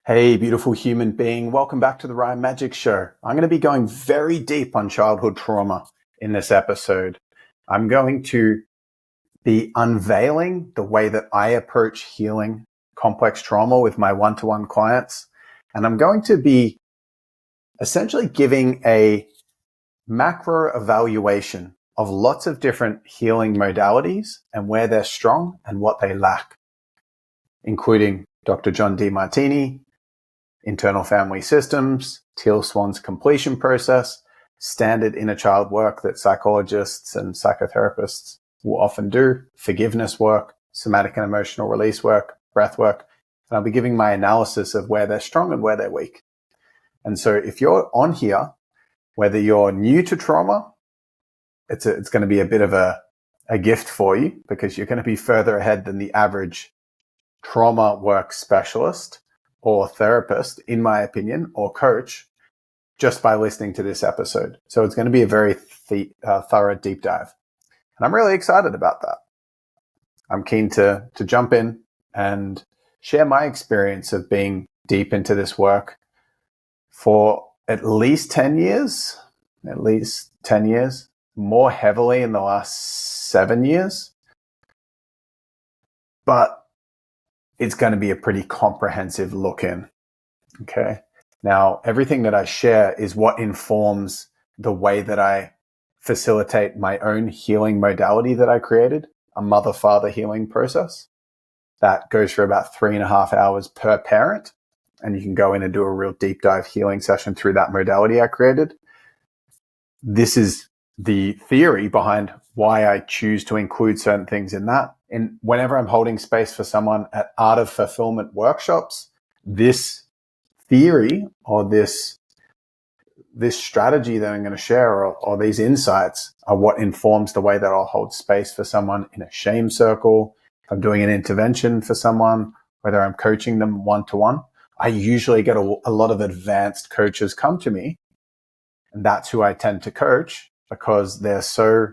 Hey, beautiful human being. Welcome back to the Ryan Magic Show. I'm going to be going very deep on childhood trauma in this episode. I'm going to be unveiling the way that I approach healing complex trauma with my one-to-one clients. And I'm going to be essentially giving a macro evaluation of lots of different healing modalities and where they're strong and what they lack, including Dr. John Demartini, internal family systems, Teal Swan's completion process, standard inner child work that psychologists and psychotherapists will often do, forgiveness work, somatic and emotional release work, breath work. And I'll be giving my analysis of where they're strong and where they're weak. And so if you're on here, whether you're new to trauma, it's going to be a bit of a gift for you because you're going to be further ahead than the average trauma work specialist or therapist, in my opinion, or coach, just by listening to this episode. So it's going to be a very thorough deep dive. And I'm really excited about that. I'm keen to jump in and share my experience of being deep into this work for at least 10 years, more heavily in the last 7 years. But it's going to be a pretty comprehensive look in. Okay. Now, everything that I share is what informs the way that I facilitate my own healing modality that I created, a mother-father healing process that goes for about 3.5 hours per parent. And you can go in and do a real deep dive healing session through that modality I created. This is the theory behind why I choose to include certain things in that. And whenever I'm holding space for someone at Art of Fulfillment workshops, this theory or this strategy that I'm going to share or these insights are what informs the way that I'll hold space for someone in a shame circle. If I'm doing an intervention for someone, whether I'm coaching them one-to-one, I usually get a lot of advanced coaches come to me. And that's who I tend to coach because they're so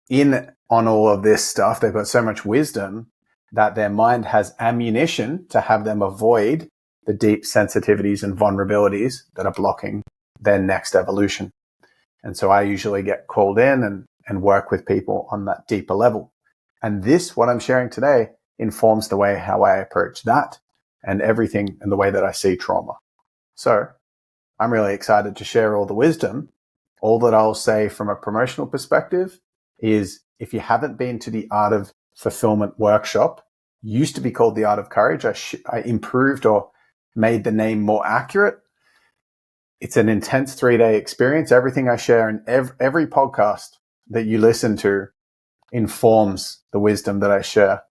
in on all of this stuff. They've got so much wisdom that their mind has ammunition to have them avoid the deep sensitivities and vulnerabilities that are blocking their next evolution. And so I usually get called in and work with people on that deeper level. And this, what I'm sharing today, informs the way how I approach that and everything and the way that I see trauma. So I'm really excited to share all the wisdom. All that I'll say from a promotional perspective is if you haven't been to the Art of Fulfillment workshop, used to be called the Art of Courage. I improved or made the name more accurate. It's an intense 3-day experience. Everything I share in every podcast that you listen to informs the wisdom that I share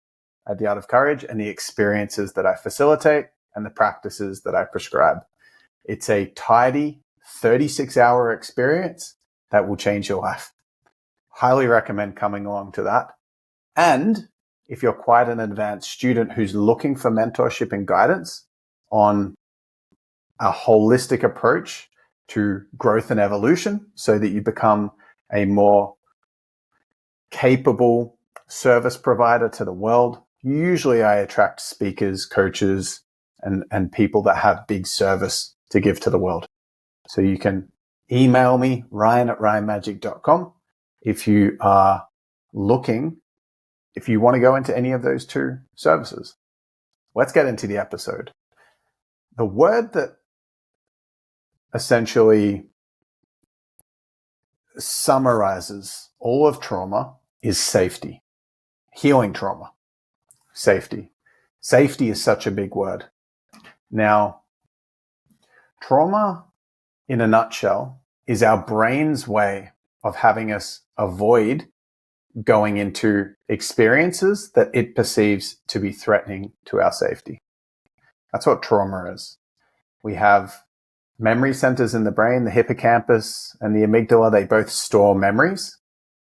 at the Art of Courage and the experiences that I facilitate and the practices that I prescribe. It's a tidy 36-hour experience that will change your life. Highly recommend coming along to that. And if you're quite an advanced student who's looking for mentorship and guidance on a holistic approach to growth and evolution so that you become a more capable service provider to the world, usually I attract speakers, coaches, and people that have big service to give to the world. So you can email me, ryan@ryanmagic.com, if you are looking, if you want to go into any of those two services. Let's get into the episode. The word that essentially summarizes all of trauma is safety. Healing trauma. Safety. Safety is such a big word. Now, trauma, in a nutshell, is our brain's way of having us avoid going into experiences that it perceives to be threatening to our safety. That's what trauma is. We have memory centers in the brain, the hippocampus and the amygdala. They both store memories.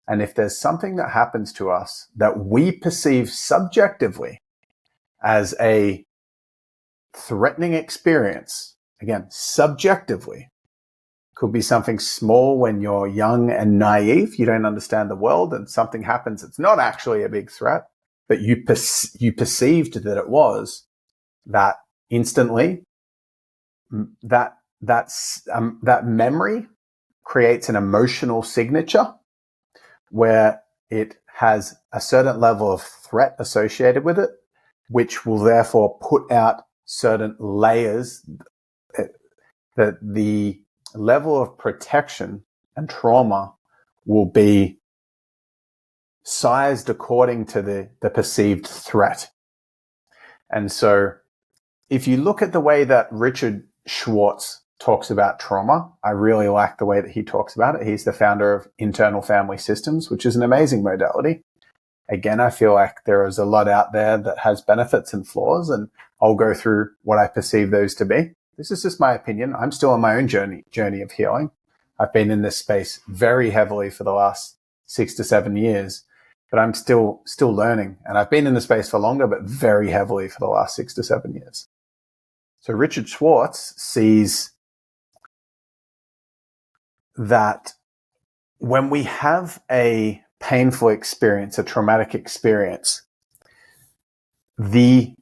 And if there's something that happens to us that we perceive subjectively as a threatening experience, again, subjectively, could be something small when you're young and naive, you don't understand the world, and something happens, it's not actually a big threat, but you perceived that it was, that instantly that memory creates an emotional signature where it has a certain level of threat associated with it, which will therefore put out certain layers. That the level of protection and trauma will be sized according to the perceived threat. And so if you look at the way that Richard Schwartz talks about trauma, I really like the way that he talks about it. He's the founder of internal family systems, which is an amazing modality. Again, I feel like there is a lot out there that has benefits and flaws, and I'll go through what I perceive those to be. This is just my opinion. I'm still on my own journey of healing. I've been in this space very heavily for the last 6 to 7 years, but I'm still learning. And I've been in the space for longer, but very heavily for the last 6 to 7 years. So Richard Schwartz sees that when we have a painful experience, a traumatic experience, the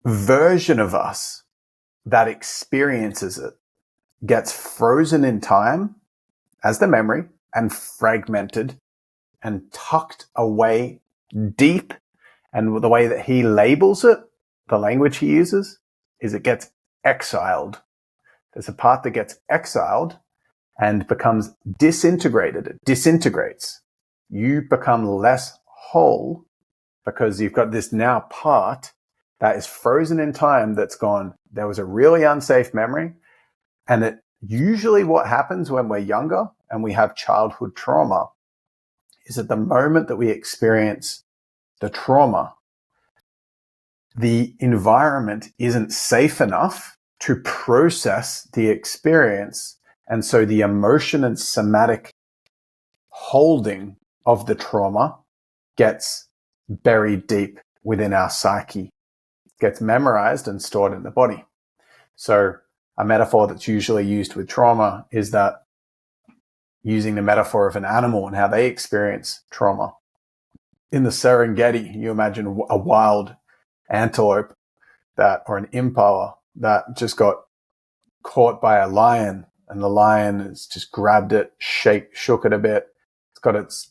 version of us that experiences it gets frozen in time as the memory and fragmented and tucked away deep. And the way that he labels it, the language he uses, is it gets exiled. There's a part that gets exiled and becomes disintegrated. It disintegrates. You become less whole because you've got this now part that is frozen in time that's gone, there was a really unsafe memory. And it usually what happens when we're younger and we have childhood trauma is at the moment that we experience the trauma, the environment isn't safe enough to process the experience. And so the emotion and somatic holding of the trauma gets buried deep within our psyche, gets memorized and stored in the body. So a metaphor that's usually used with trauma is that using the metaphor of an animal and how they experience trauma. In the Serengeti, you imagine a wild antelope or an impala that just got caught by a lion, and the lion has just grabbed it, shook it a bit. It's got its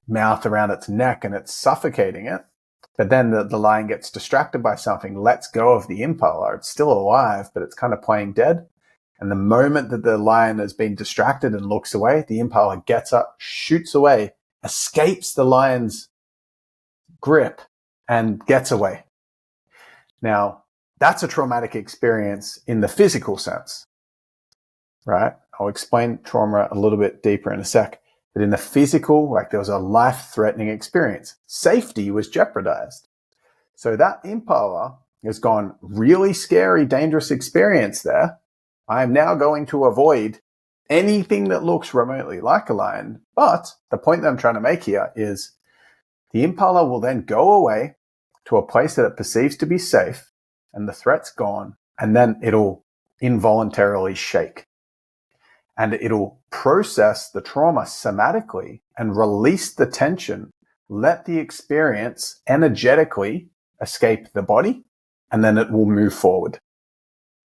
mouth around its neck and it's suffocating it. But then the lion gets distracted by something, lets go of the impala. It's still alive, but it's kind of playing dead. And the moment that the lion has been distracted and looks away, the impala gets up, shoots away, escapes the lion's grip, and gets away. Now, that's a traumatic experience in the physical sense, right? I'll explain trauma a little bit deeper in a sec. But in the physical, like there was a life-threatening experience. Safety was jeopardized. So that impala has gone really scary, dangerous experience there. I am now going to avoid anything that looks remotely like a lion. But the point that I'm trying to make here is the impala will then go away to a place that it perceives to be safe, and the threat's gone, and then it'll involuntarily shake. And it'll process the trauma somatically and release the tension, let the experience energetically escape the body, and then it will move forward.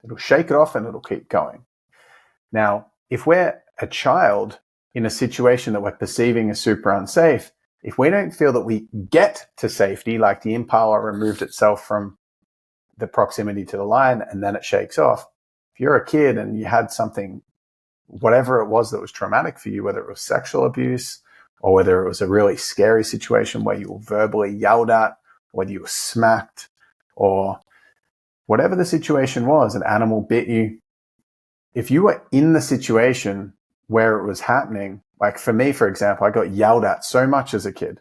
It'll shake it off and it'll keep going. Now, if we're a child in a situation that we're perceiving as super unsafe, if we don't feel that we get to safety, like the impala removed itself from the proximity to the lion and then it shakes off, if you're a kid and you had something, whatever it was that was traumatic for you, whether it was sexual abuse or whether it was a really scary situation where you were verbally yelled at, whether you were smacked, or whatever the situation was, an animal bit you. If you were in the situation where it was happening, like for me, for example, I got yelled at so much as a kid.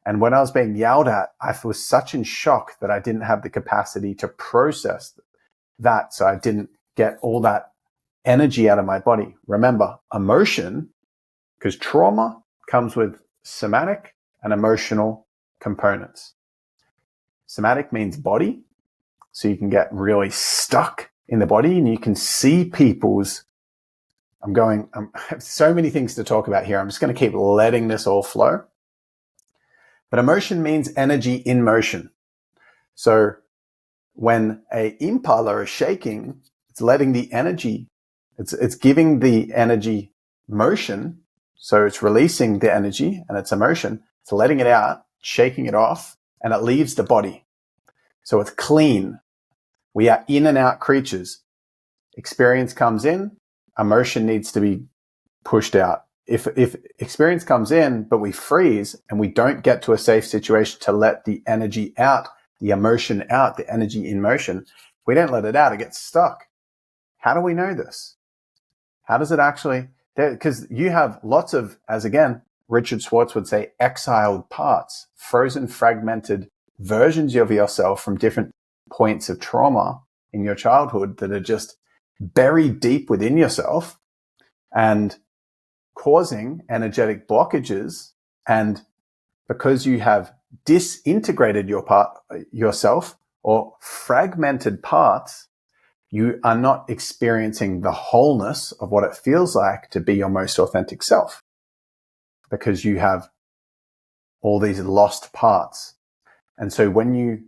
And when I was being yelled at, I was such in shock that I didn't have the capacity to process that. So I didn't get all that energy out of my body. Remember, emotion, because trauma comes with somatic and emotional components. Somatic means body. So you can get really stuck in the body and you can see people's, I have so many things to talk about here. I'm just going to keep letting this all flow. But emotion means energy in motion. So when a impala is shaking, It's letting the energy, it's giving the energy motion. So it's releasing the energy and its emotion. It's letting it out, shaking it off, and it leaves the body. So it's clean. We are in and out creatures. Experience comes in, emotion needs to be pushed out. If experience comes in, but we freeze and we don't get to a safe situation to let the energy out, the emotion out, the energy in motion, if we don't let it out, it gets stuck. How do we know this? How does it actually? Because you have lots of, as again, Richard Schwartz would say, exiled parts, frozen, fragmented versions of yourself from different points of trauma in your childhood that are just buried deep within yourself and causing energetic blockages. And because you have disintegrated yourself or fragmented parts, you are not experiencing the wholeness of what it feels like to be your most authentic self, because you have all these lost parts. And so when you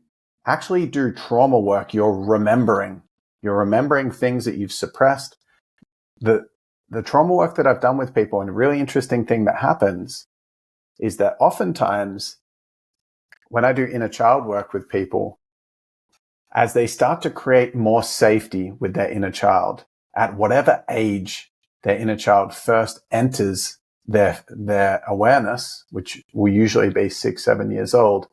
actually do trauma work, you're remembering things that you've suppressed. The trauma work that I've done with people, and a really interesting thing that happens is that oftentimes when I do inner child work with people, as they start to create more safety with their inner child, at whatever age their inner child first enters their awareness, which will usually be 6-7 years old,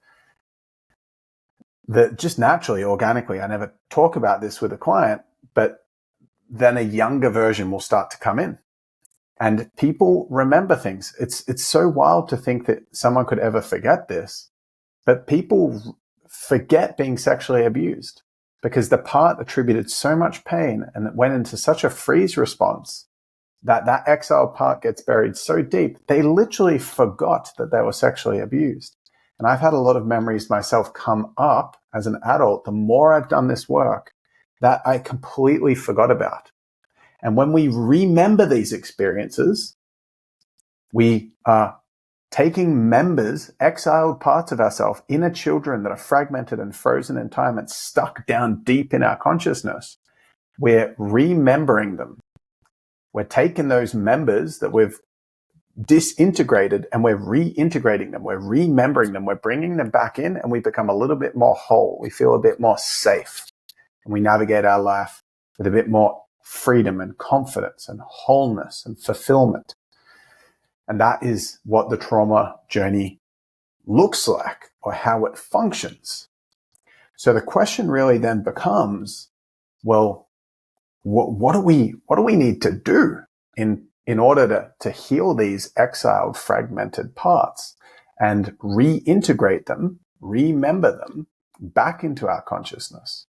that just naturally, organically, I never talk about this with a client, but then a younger version will start to come in. And people remember things. It's so wild to think that someone could ever forget this, but people forget being sexually abused because the part attributed so much pain and it went into such a freeze response that exiled part gets buried so deep, they literally forgot that they were sexually abused. And I've had a lot of memories myself come up as an adult, the more I've done this work, that I completely forgot about. And when we remember these experiences, we are taking members, exiled parts of ourselves, inner children that are fragmented and frozen in time and stuck down deep in our consciousness. We're remembering them. We're taking those members that we've disintegrated and we're reintegrating them. We're remembering them. We're bringing them back in and we become a little bit more whole. We feel a bit more safe and we navigate our life with a bit more freedom and confidence and wholeness and fulfillment. And that is what the trauma journey looks like or how it functions. So the question really then becomes, well, what do we need to do in order to heal these exiled, fragmented parts and reintegrate them, remember them back into our consciousness?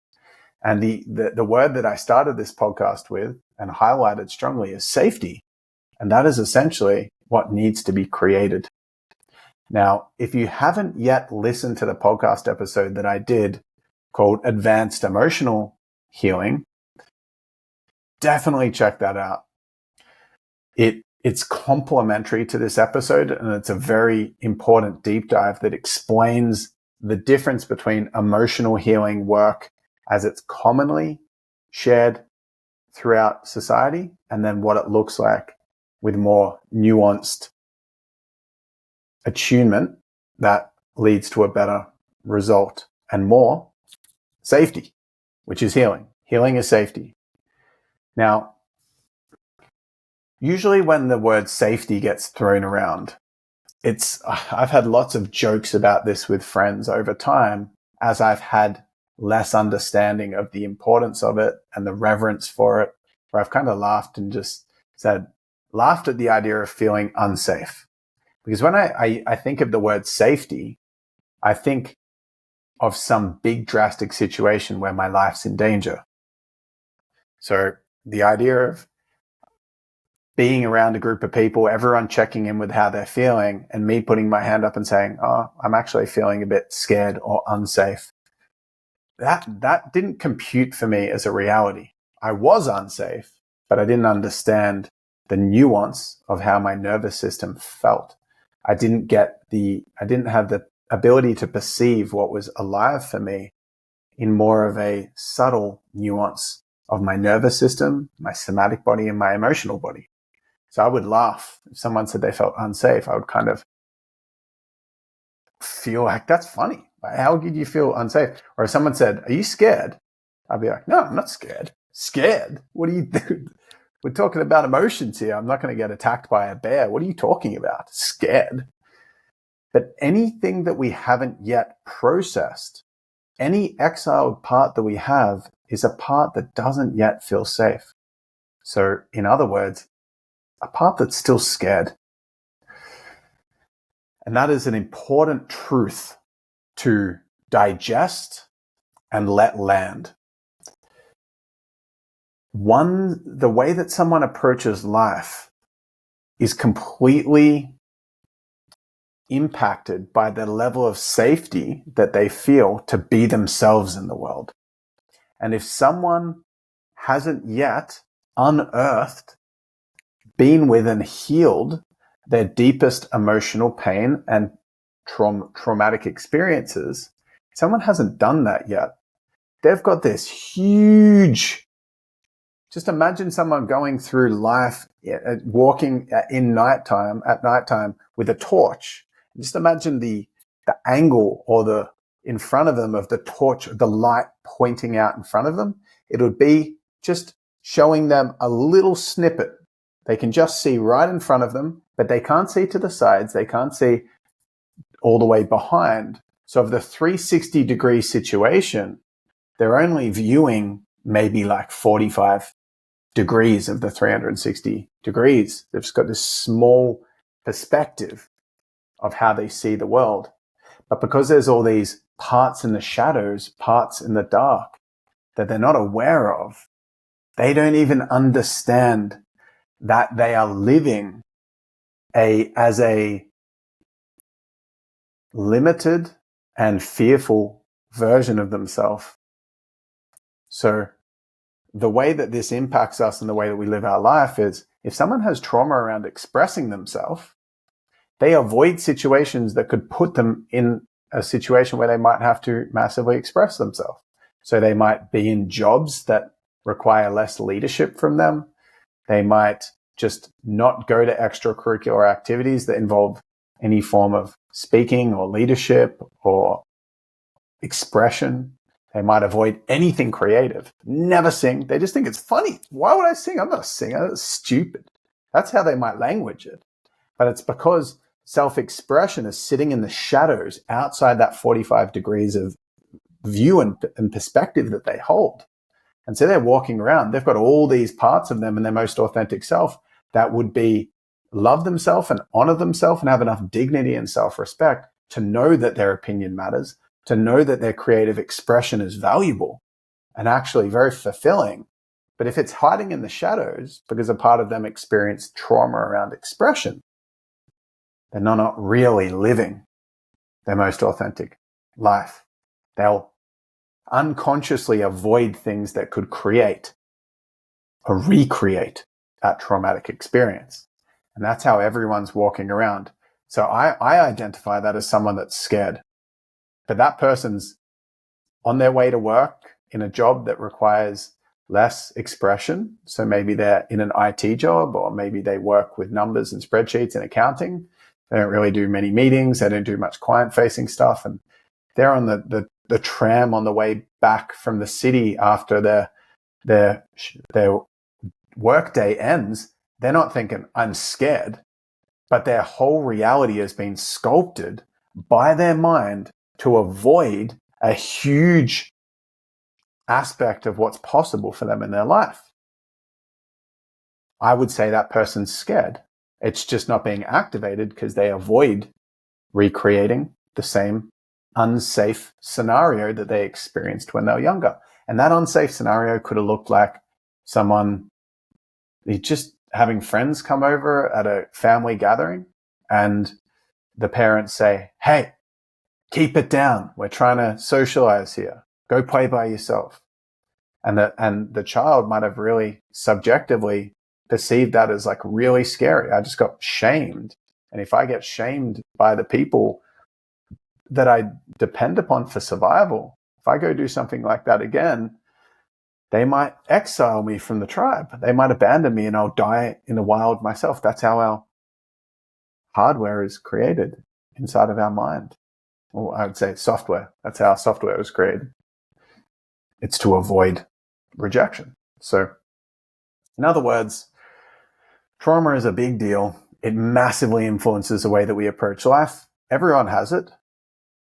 And the word that I started this podcast with and highlighted strongly is safety. And that is essentially what needs to be created. Now, if you haven't yet listened to the podcast episode that I did called Advanced Emotional Healing, definitely check that out. It's complementary to this episode, and it's a very important deep dive that explains the difference between emotional healing work as it's commonly shared throughout society, and then what it looks like with more nuanced attunement that leads to a better result and more safety, which is healing. Healing is safety. Now, usually when the word safety gets thrown around, I've had lots of jokes about this with friends over time as I've had less understanding of the importance of it and the reverence for it, where I've kind of laughed and just laughed at the idea of feeling unsafe. Because when I think of the word safety, I think of some big drastic situation where my life's in danger. So the idea of being around a group of people, everyone checking in with how they're feeling, and me putting my hand up and saying, oh, I'm actually feeling a bit scared or unsafe. That didn't compute for me as a reality. I was unsafe, but I didn't understand the nuance of how my nervous system felt. I didn't have the ability to perceive what was alive for me in more of a subtle nuance of my nervous system, my somatic body, and my emotional body. So I would laugh. If someone said they felt unsafe, I would kind of feel like, that's funny. How did you feel unsafe? Or if someone said, are you scared? I'd be like, no, I'm not scared. Scared? What do you do? We're talking about emotions here. I'm not going to get attacked by a bear. What are you talking about? Scared. But anything that we haven't yet processed, any exiled part that we have is a part that doesn't yet feel safe. So in other words, a part that's still scared. And that is an important truth to digest and let land. The way that someone approaches life is completely impacted by the level of safety that they feel to be themselves in the world. And if someone hasn't yet unearthed, been with and healed their deepest emotional pain and traumatic experiences, someone hasn't done that yet. They've got this huge, just imagine someone going through life, walking at nighttime with a torch. Just imagine the angle or in front of them of the torch, the light pointing out in front of them. It would be just showing them a little snippet. They can just see right in front of them, but they can't see to the sides. They can't see all the way behind. So of the 360-degree situation, they're only viewing maybe like 45 degrees of the 360 degrees. They've just got this small perspective of how they see the world. But because there's all these parts in the shadows, parts in the dark that they're not aware of, they don't even understand that they are living as a limited and fearful version of themselves. So the way that this impacts us and the way that we live our life is, if someone has trauma around expressing themselves, they avoid situations that could put them in a situation where they might have to massively express themselves. So they might be in jobs that require less leadership from them. They might just not go to extracurricular activities that involve any form of speaking or leadership or expression. They might avoid anything creative, never sing. They just think it's funny. Why would I sing? I'm not a singer. That's stupid. That's how they might language it. But it's because self-expression is sitting in the shadows outside that 45 degrees of view and perspective that they hold. And so they're walking around. They've got all these parts of them in their most authentic self that would be love themselves and honor themselves and have enough dignity and self-respect to know that their opinion matters, to know that their creative expression is valuable and actually very fulfilling. But if it's hiding in the shadows because a part of them experienced trauma around expression, then they're not really living their most authentic life. They'll unconsciously avoid things that could create or recreate that traumatic experience. And that's how everyone's walking around. So I identify that as someone that's scared. But that person's on their way to work in a job that requires less expression. So maybe they're in an IT job, or maybe they work with numbers and spreadsheets and accounting. They don't really do many meetings. They don't do much client-facing stuff. And they're on the tram on the way back from the city after their work day ends. They're not thinking, I'm scared. But their whole reality has been sculpted by their mind to avoid a huge aspect of what's possible for them in their life. I would say that person's scared. It's just not being activated because they avoid recreating the same unsafe scenario that they experienced when they were younger. And that unsafe scenario could have looked like someone just having friends come over at a family gathering and the parents say, hey, keep it down. We're trying to socialize here. Go play by yourself. And the child might have really subjectively perceived that as like really scary. I just got shamed. And if I get shamed by the people that I depend upon for survival, if I go do something like that again, they might exile me from the tribe. They might abandon me and I'll die in the wild myself. That's how our hardware is created inside of our mind. Or I would say software. That's how software was created. It's to avoid rejection. So, in other words, trauma is a big deal. It massively influences the way that we approach life. Everyone has it.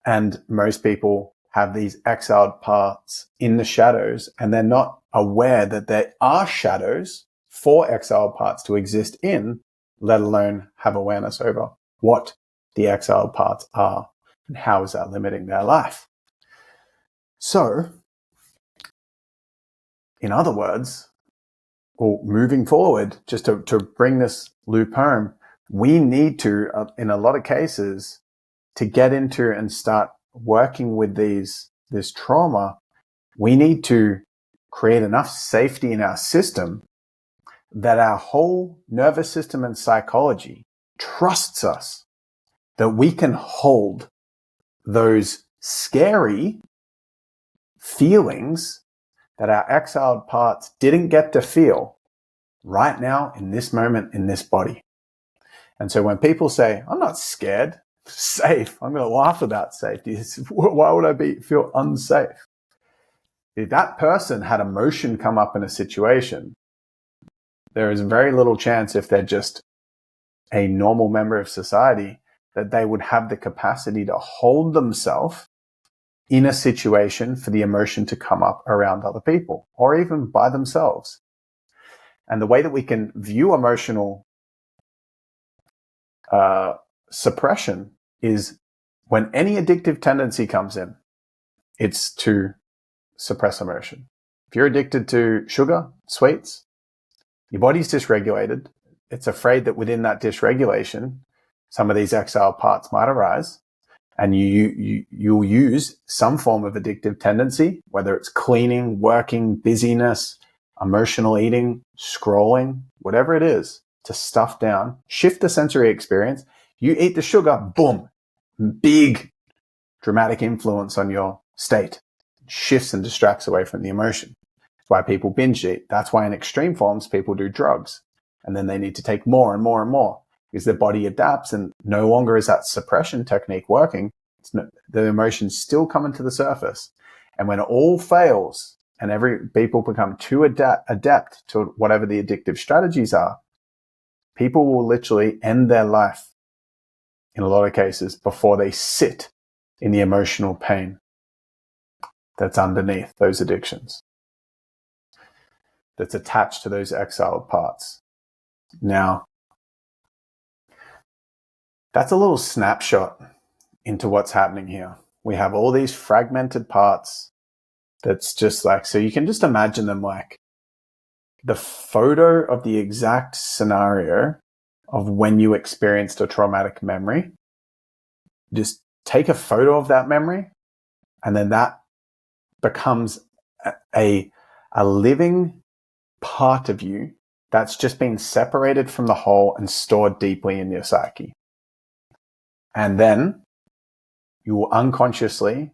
And most people have these exiled parts in the shadows, and they're not aware that there are shadows for exiled parts to exist in, let alone have awareness over what the exiled parts are and how is that limiting their life. So, in other words, or moving forward, just to bring this loop home, we need to, in a lot of cases, to get into and start working with this trauma, we need to create enough safety in our system that our whole nervous system and psychology trusts us that we can hold those scary feelings that our exiled parts didn't get to feel right now in this moment in this body. And so when people say, I'm not scared, safe, I'm going to laugh about safety. Why would I feel unsafe? If that person had emotion come up in a situation, there is very little chance, if they're just a normal member of society, that they would have the capacity to hold themselves in a situation for the emotion to come up around other people or even by themselves. And the way that we can view emotional suppression is when any addictive tendency comes in, it's to suppress emotion. If you're addicted to sugar, sweets, your body's dysregulated. It's afraid that within that dysregulation, some of these exiled parts might arise, and you'll use some form of addictive tendency, whether it's cleaning, working, busyness, emotional eating, scrolling, whatever it is, to stuff down, shift the sensory experience. You eat the sugar, boom, big dramatic influence on your state. Shifts and distracts away from the emotion. That's why people binge eat. That's why in extreme forms, people do drugs. And then they need to take more and more and more because their body adapts, and no longer is that suppression technique working. The emotions still coming to the surface. And when all fails and people become too adept to whatever the addictive strategies are, people will literally end their life in a lot of cases before they sit in the emotional pain that's underneath those addictions, that's attached to those exiled parts. Now, that's a little snapshot into what's happening here. We have all these fragmented parts that's just like, so you can just imagine them like the photo of the exact scenario of when you experienced a traumatic memory. Just take a photo of that memory, and then that becomes a living part of you that's just been separated from the whole and stored deeply in your psyche. And then you will unconsciously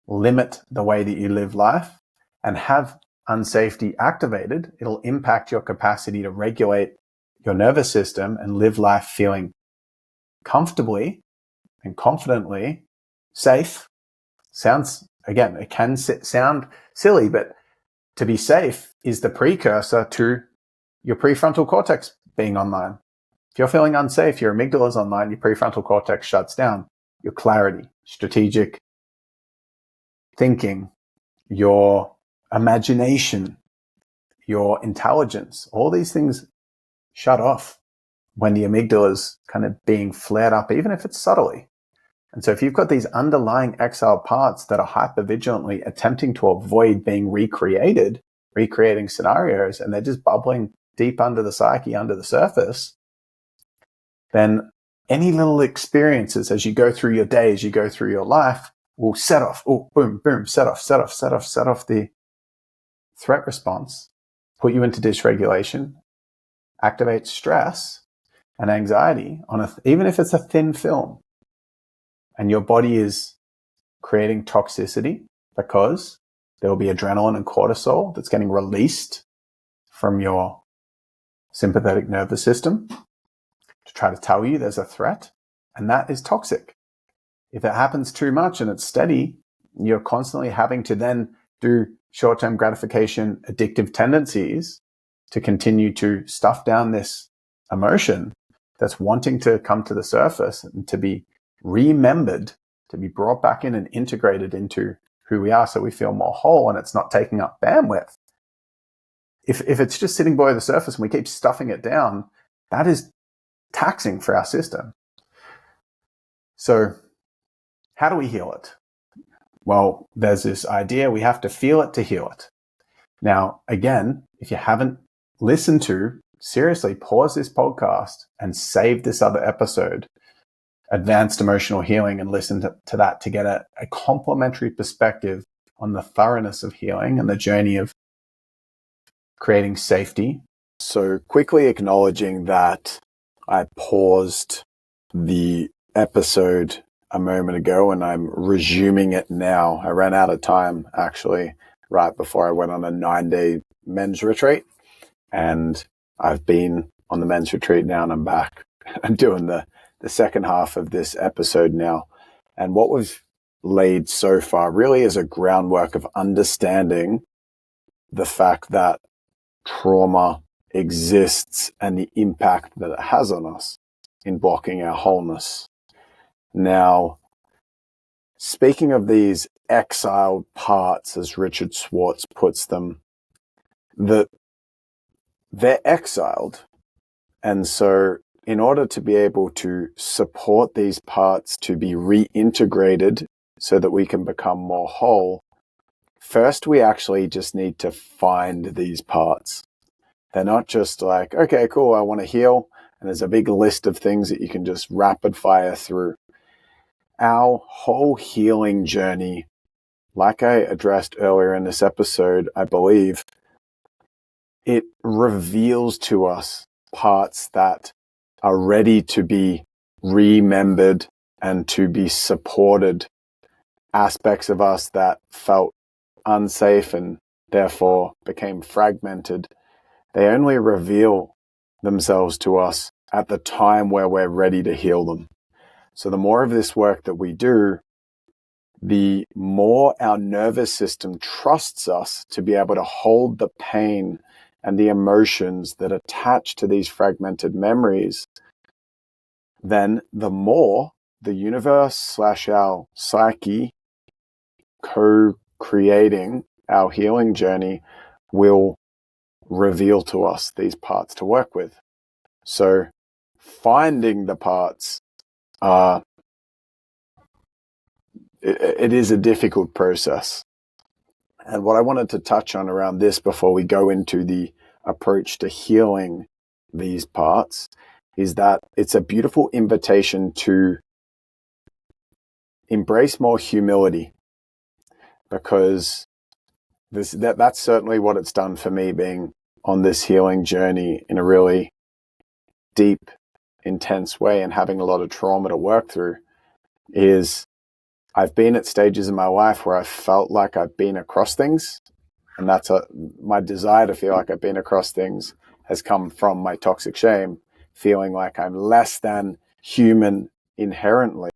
limit the way that you live life and have unsafety activated. It'll impact your capacity to regulate your nervous system and live life feeling comfortably and confidently safe. Sounds, again, it can sound silly, but to be safe is the precursor to your prefrontal cortex being online. If you're feeling unsafe, your amygdala is online, your prefrontal cortex shuts down. Your clarity, strategic thinking, your imagination, your intelligence, all these things shut off when the amygdala is kind of being flared up, even if it's subtly. And so if you've got these underlying exiled parts that are hypervigilantly attempting to avoid being recreated, recreating scenarios, and they're just bubbling deep under the psyche, under the surface, then any little experiences as you go through your day, as you go through your life, will set off, boom, boom, set off the threat response, put you into dysregulation, activate stress and anxiety on even if it's a thin film, and your body is creating toxicity because There will be adrenaline and cortisol that's getting released from your sympathetic nervous system to try to tell you there's a threat, and that is toxic. If it happens too much and it's steady, you're constantly having to then do short-term gratification, addictive tendencies to continue to stuff down this emotion that's wanting to come to the surface and to be remembered, to be brought back in and integrated into who we are so we feel more whole and it's not taking up bandwidth. If it's just sitting below the surface and we keep stuffing it down, that is taxing for our system. So how do we heal it? Well, there's this idea we have to feel it to heal it. Now, again, if you haven't listened to, seriously, pause this podcast and save this other episode, Advanced Emotional Healing, and listen to that to get a complementary perspective on the thoroughness of healing and the journey of creating safety. So quickly acknowledging that I paused the episode a moment ago and I'm resuming it now. I ran out of time actually right before I went on a 9-day men's retreat, and I've been on the men's retreat now and I'm back. I'm doing the second half of this episode now. And what we've laid so far really is a groundwork of understanding the fact that trauma exists and the impact that it has on us in blocking our wholeness. Now, speaking of these exiled parts, as Richard Schwartz puts them, that they're exiled. And so in order to be able to support these parts to be reintegrated so that we can become more whole, first we actually just need to find these parts. They're not just like, okay, cool, I want to heal, and there's a big list of things that you can just rapid fire through. Our whole healing journey, like I addressed earlier in this episode, I believe, it reveals to us parts that are ready to be remembered and to be supported, aspects of us that felt unsafe and therefore became fragmented. They only reveal themselves to us at the time where we're ready to heal them. So the more of this work that we do, the more our nervous system trusts us to be able to hold the pain and the emotions that attach to these fragmented memories, then the more the universe / our psyche co-creating our healing journey will reveal to us these parts to work with. So finding the parts, it is a difficult process. And what I wanted to touch on around this before we go into the approach to healing these parts is that it's a beautiful invitation to embrace more humility, because that's certainly what it's done for me, being on this healing journey in a really deep, intense way and having a lot of trauma to work through. Is I've been at stages in my life where I felt like I've been across things, and that's my desire to feel like I've been across things has come from my toxic shame, feeling like I'm less than human inherently.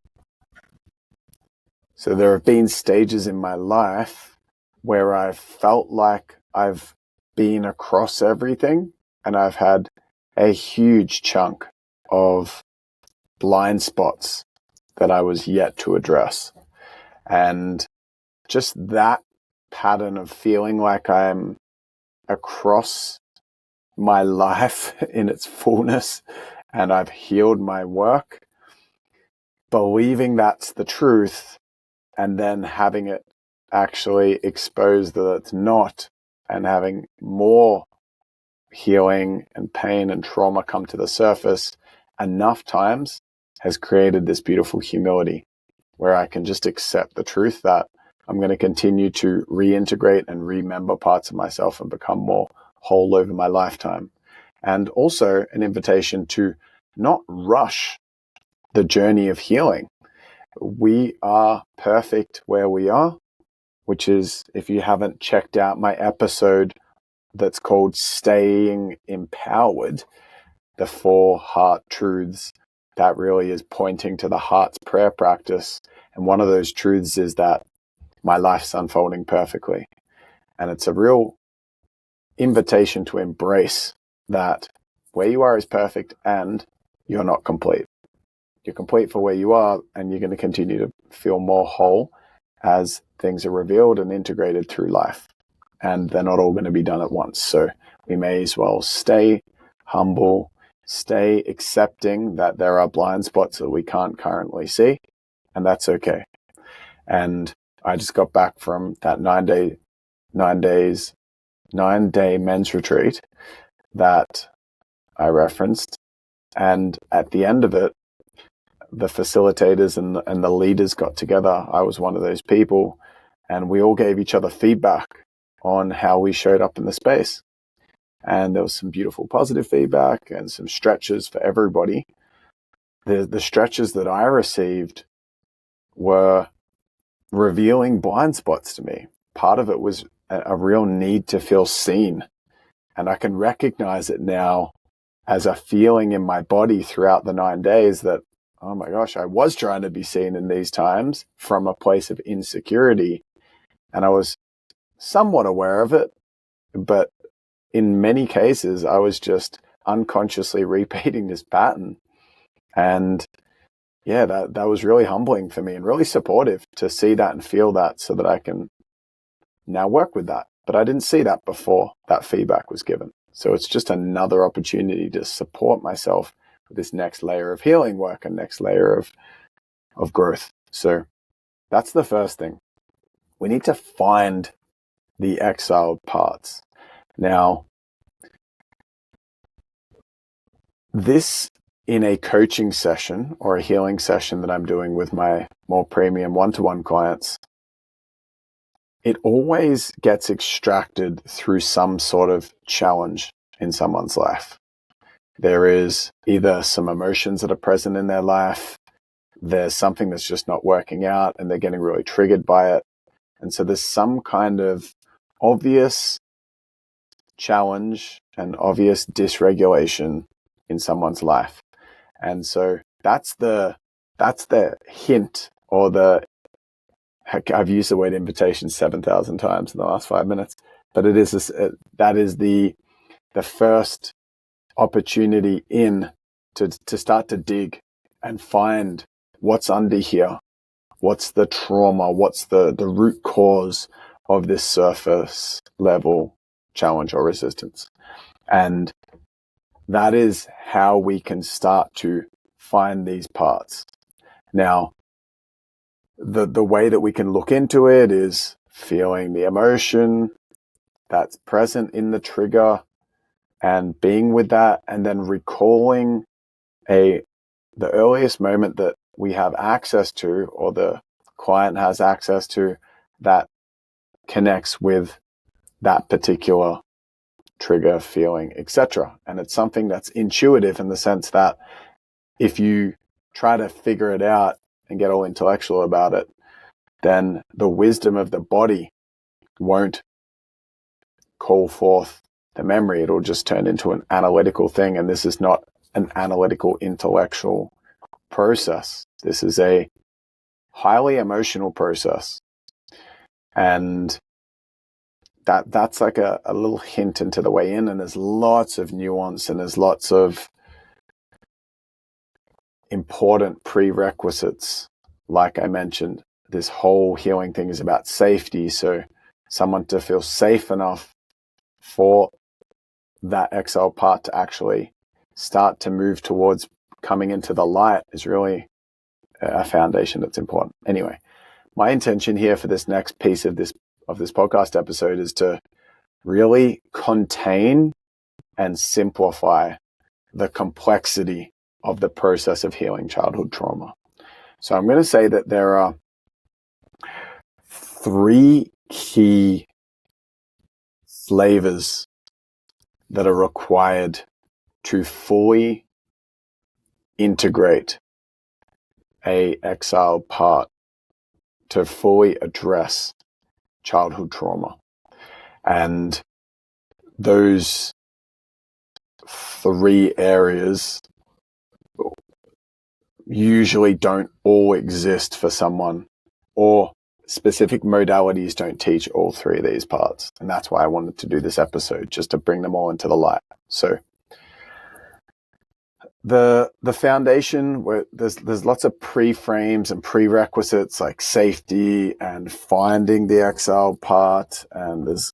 So there have been stages in my life where I've felt like I've been across everything, and I've had a huge chunk of blind spots that I was yet to address. And just that pattern of feeling like I'm across my life in its fullness and I've healed my work, believing that's the truth, and then having it actually exposed that it's not, and having more healing and pain and trauma come to the surface enough times has created this beautiful humility where I can just accept the truth that I'm going to continue to reintegrate and remember parts of myself and become more whole over my lifetime. And also an invitation to not rush the journey of healing. We are perfect where we are. which is, if you haven't checked out my episode that's called Staying Empowered, the 4 heart truths, that really is pointing to the heart's prayer practice. And one of those truths is that my life's unfolding perfectly. And it's a real invitation to embrace that where you are is perfect and you're not complete. You're complete for where you are, and you're going to continue to feel more whole as things are revealed and integrated through life. And they're not all going to be done at once. So we may as well stay humble, stay accepting that there are blind spots that we can't currently see, and that's okay. And I just got back from that 9-day men's retreat that I referenced. And at the end of it, the facilitators and the leaders got together. I was one of those people, and we all gave each other feedback on how we showed up in the space. And there was some beautiful positive feedback and some stretches for everybody. The stretches that I received were revealing blind spots to me. Part of it was a real need to feel seen. And I can recognize it now as a feeling in my body throughout the 9 days that, oh my gosh, I was trying to be seen in these times from a place of insecurity. And I was somewhat aware of it, but in many cases, I was just unconsciously repeating this pattern. And yeah, that was really humbling for me and really supportive to see that and feel that, so that I can now work with that. But I didn't see that before that feedback was given. So it's just another opportunity to support myself with this next layer of healing work and next layer of growth. So that's the first thing. We need to find the exiled parts. Now, this in a coaching session or a healing session that I'm doing with my more premium one-to-one clients, it always gets extracted through some sort of challenge in someone's life. There is either some emotions that are present in their life, there's something that's just not working out and they're getting really triggered by it. And so there's some kind of obvious challenge and obvious dysregulation in someone's life. And so that's the hint, or I've used the word invitation 7,000 times in the last 5 minutes, but it is that is the first opportunity to start to dig and find what's under here, what's the trauma, what's the root cause of this surface level challenge or resistance. And that is how we can start to find these parts. Now, the way that we can look into it is feeling the emotion that's present in the trigger and being with that, and then recalling the earliest moment that we have access to, or the client has access to, that connects with that particular trigger, feeling, etc. And it's something that's intuitive in the sense that if you try to figure it out and get all intellectual about it, then the wisdom of the body won't call forth the memory. It'll just turn into an analytical thing. And this is not an analytical, intellectual process. This is a highly emotional process. And that's like a little hint into the way in. And there's lots of nuance and there's lots of important prerequisites. Like I mentioned, this whole healing thing is about safety. So someone to feel safe enough for that exiled part to actually start to move towards coming into the light is really a foundation that's important. Anyway, my intention here for this next piece of this podcast episode is to really contain and simplify the complexity of the process of healing childhood trauma. So I'm going to say that there are 3 key flavors that are required to fully integrate a exiled part, to fully address childhood trauma. And those 3 areas usually don't all exist for someone, or specific modalities don't teach all 3 of these parts. And that's why I wanted to do this episode, just to bring them all into the light. So the foundation, where there's lots of pre-frames and prerequisites like safety and finding the exiled part, and there's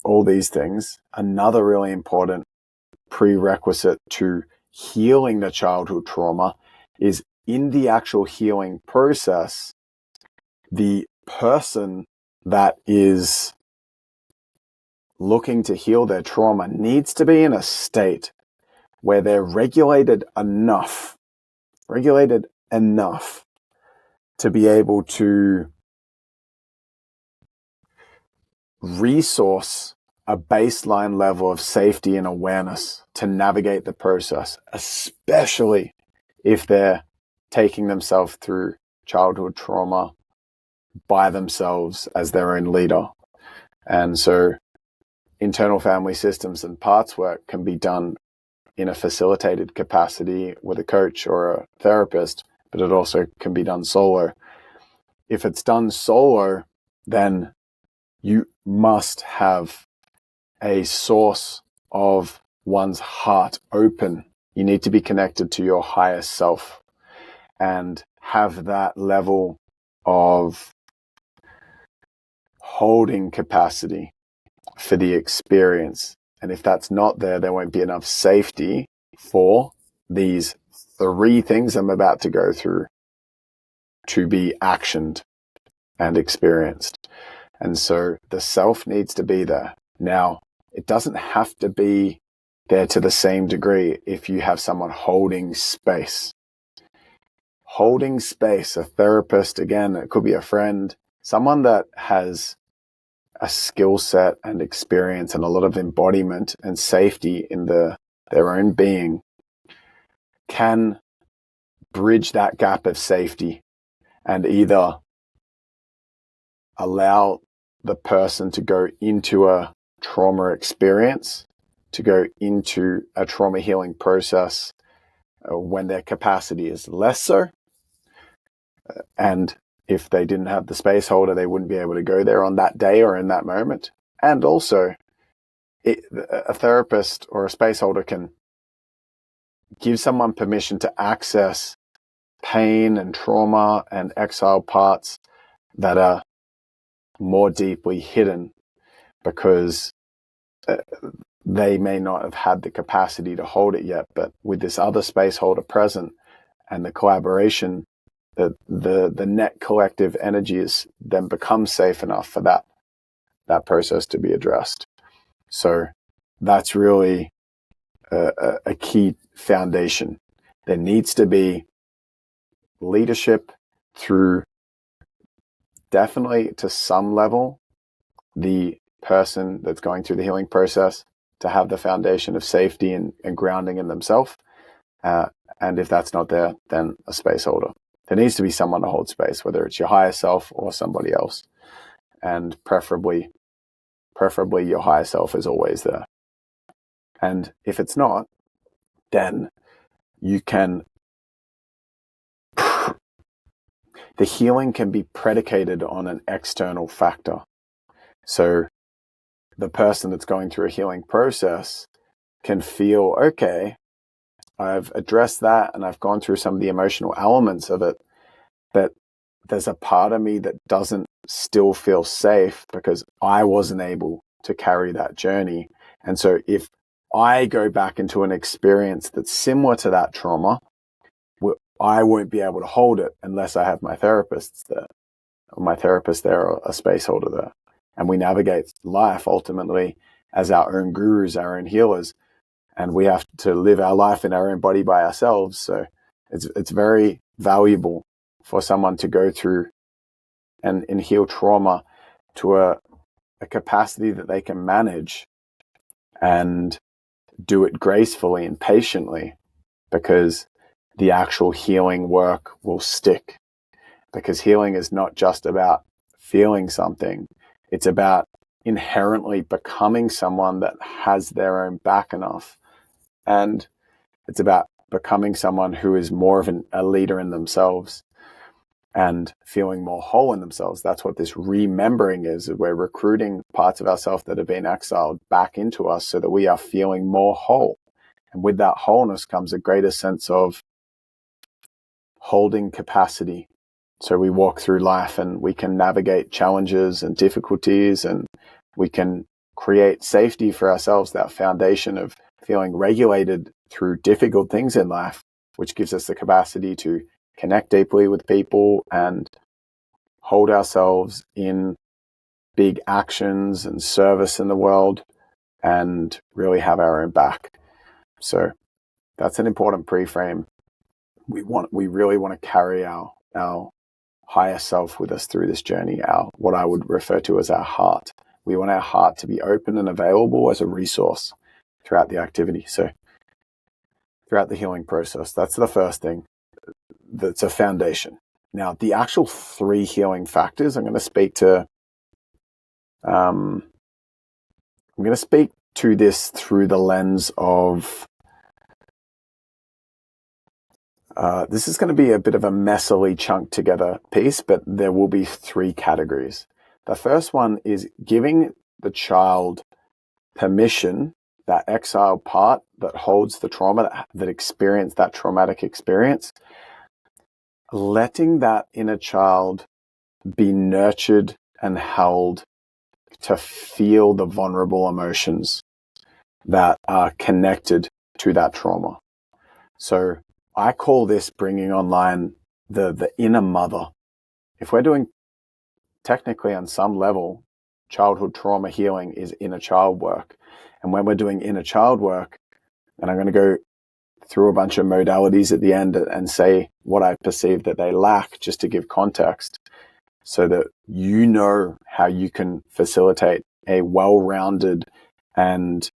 all these things. Another really important prerequisite to healing the childhood trauma is, in the actual healing process, the person that is looking to heal their trauma needs to be in a state where they're regulated enough to be able to resource a baseline level of safety and awareness to navigate the process, especially if they're taking themselves through childhood trauma by themselves as their own leader. And so internal family systems and parts work can be done in a facilitated capacity with a coach or a therapist, but it also can be done solo. If it's done solo, then you must have a source of one's heart open. You need to be connected to your higher self and have that level of holding capacity for the experience. And if that's not there, there won't be enough safety for these 3 things I'm about to go through to be actioned and experienced. And so the self needs to be there. Now, it doesn't have to be there to the same degree if you have someone holding space. Holding space, a therapist, again, it could be a friend, someone that has a skill set and experience and a lot of embodiment and safety in their own being, can bridge that gap of safety and either allow the person to go into a trauma experience, to go into a trauma healing process when their capacity is less so. And if they didn't have the space holder, they wouldn't be able to go there on that day or in that moment. And also, a therapist or a space holder can give someone permission to access pain and trauma and exiled parts that are more deeply hidden, because they may not have had the capacity to hold it yet. But with this other space holder present and the collaboration, the net collective energy is then becomes safe enough for that process to be addressed. So that's really a key foundation. There needs to be leadership through, definitely to some level, the person that's going through the healing process to have the foundation of safety and grounding in themselves. And if that's not there, then a space holder. There needs to be someone to hold space, whether it's your higher self or somebody else. And preferably your higher self is always there. And if it's not, then you can, the healing can be predicated on an external factor. So the person that's going through a healing process can feel, okay, I've addressed that and I've gone through some of the emotional elements of it, but there's a part of me that doesn't still feel safe because I wasn't able to carry that journey. And so if I go back into an experience that's similar to that trauma, I won't be able to hold it unless I have my therapists there, or my therapist there, or a space holder there. And we navigate life ultimately as our own gurus, our own healers, and we have to live our life in our own body by ourselves. So it's very valuable for someone to go through and heal trauma to a capacity that they can manage and do it gracefully and patiently, because the actual healing work will stick. Because healing is not just about feeling something, It's about inherently becoming someone that has their own back enough. And it's about becoming someone who is more of a leader in themselves and feeling more whole in themselves. That's what this remembering is. We're recruiting parts of ourselves that have been exiled back into us so that we are feeling more whole. And with that wholeness comes a greater sense of holding capacity. So we walk through life and we can navigate challenges and difficulties, and we can create safety for ourselves, that foundation of feeling regulated through difficult things in life, which gives us the capacity to connect deeply with people and hold ourselves in big actions and service in the world and really have our own back. So that's an important pre-frame. We really want to carry our higher self with us through this journey, what I would refer to as our heart. We want our heart to be open and available as a resource throughout the activity. So throughout the healing process, that's the first thing. That's a foundation. Now, the actual 3 healing factors, I'm going to speak to this through the lens of this is going to be a bit of a messily chunked together piece, but there will be 3 categories. The first one is giving the child permission, that exiled part that holds the trauma, that experienced that traumatic experience, letting that inner child be nurtured and held to feel the vulnerable emotions that are connected to that trauma. So I call this bringing online the inner mother. If we're doing technically on some level, childhood trauma healing is inner child work. And when we're doing inner child work, and I'm going to go through a bunch of modalities at the end and say what I perceive that they lack, just to give context, so that you know how you can facilitate a well-rounded and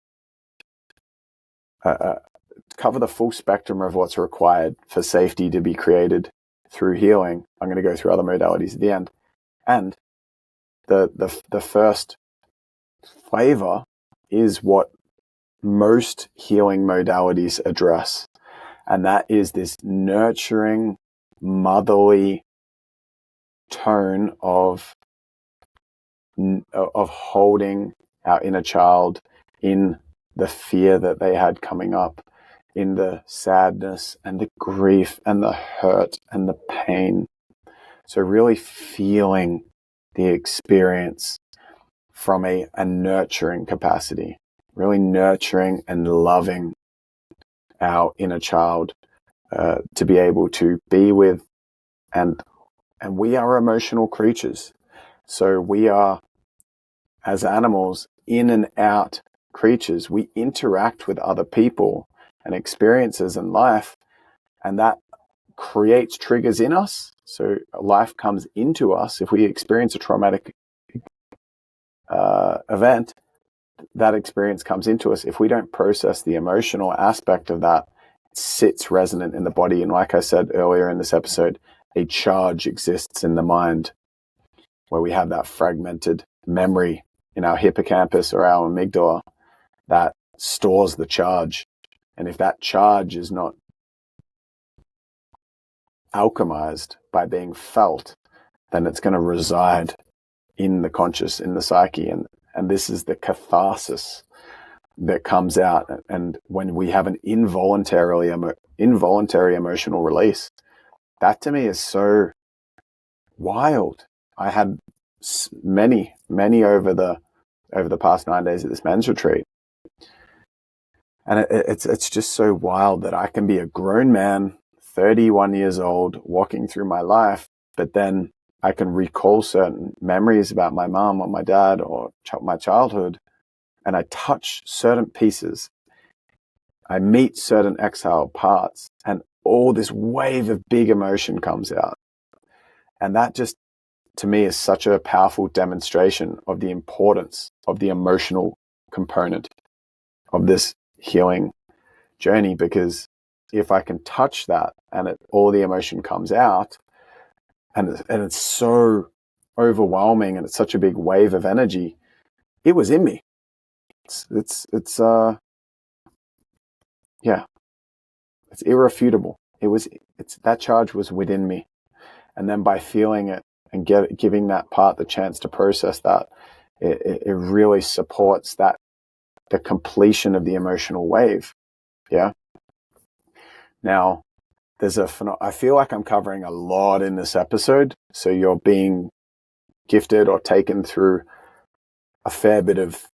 cover the full spectrum of what's required for safety to be created through healing. I'm going to go through other modalities at the end. And the first flavor is what most healing modalities address. And that is this nurturing, motherly tone of holding our inner child in the fear that they had coming up, in the sadness and the grief and the hurt and the pain. So really feeling the experience from a nurturing capacity, really nurturing and loving our inner child to be able to be with. And we are emotional creatures. So we are, as animals, in and out creatures. We interact with other people and experiences in life, and that creates triggers in us. So life comes into us. If we experience a traumatic event, that experience comes into us. If we don't process the emotional aspect of that, it sits resonant in the body. And like I said earlier in this episode, a charge exists in the mind where we have that fragmented memory in our hippocampus or our amygdala that stores the charge. And if that charge is not alchemized by being felt, then it's going to reside in the conscious, in the psyche. And this is the catharsis that comes out. And when we have an involuntary emotional release, that to me is so wild. I had many over the past 9 days at this men's retreat. And it's just so wild that I can be a grown man, 31 years old, walking through my life, but then I can recall certain memories about my mom or my dad or my childhood, and I touch certain pieces. I meet certain exiled parts, and all this wave of big emotion comes out. And that just, to me, is such a powerful demonstration of the importance of the emotional component of this healing journey, because if I can touch that and all the emotion comes out, and it's so overwhelming and it's such a big wave of energy, it was in me. It's irrefutable. It's that charge was within me. And then by feeling it and giving that part the chance to process that, it really supports the completion of the emotional wave. Yeah. Now, I feel like I'm covering a lot in this episode. So you're being gifted or taken through a fair bit of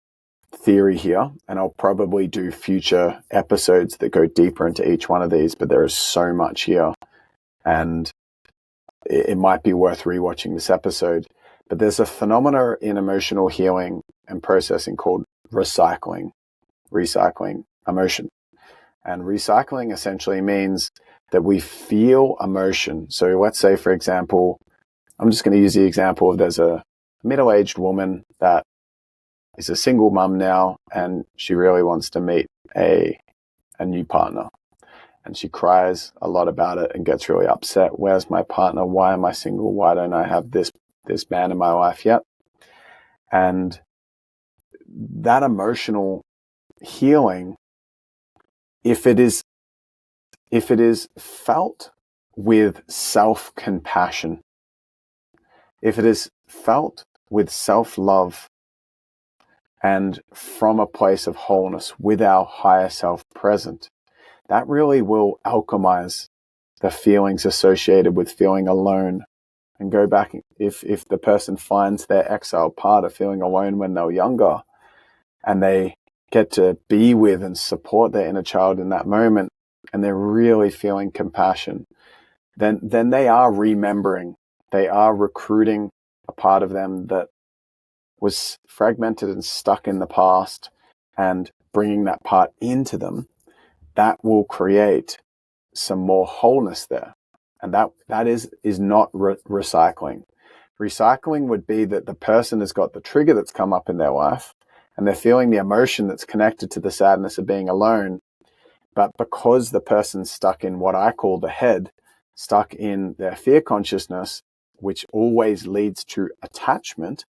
theory here. And I'll probably do future episodes that go deeper into each one of these, but there is so much here. And it might be worth rewatching this episode. But there's a phenomena in emotional healing and processing called recycling emotion. And recycling essentially means that we feel emotion. So let's say, for example, I'm just going to use the example of there's a middle-aged woman that is a single mum now, and she really wants to meet a new partner. And she cries a lot about it and gets really upset. Where's my partner? Why am I single? Why don't I have this man in my life yet? And that emotional healing, if it is felt with self-compassion, if it is felt with self-love and from a place of wholeness with our higher self present, that really will alchemize the feelings associated with feeling alone. And go back, if the person finds their exiled part of feeling alone when they're younger, and they get to be with and support their inner child in that moment, and they're really feeling compassion, then they are remembering, they are recruiting a part of them that was fragmented and stuck in the past, and bringing that part into them. That will create some more wholeness there. And that is not recycling. Recycling would be that the person has got the trigger that's come up in their life, and they're feeling the emotion that's connected to the sadness of being alone. But because the person's stuck in what I call the head, stuck in their fear consciousness, which always leads to attachment,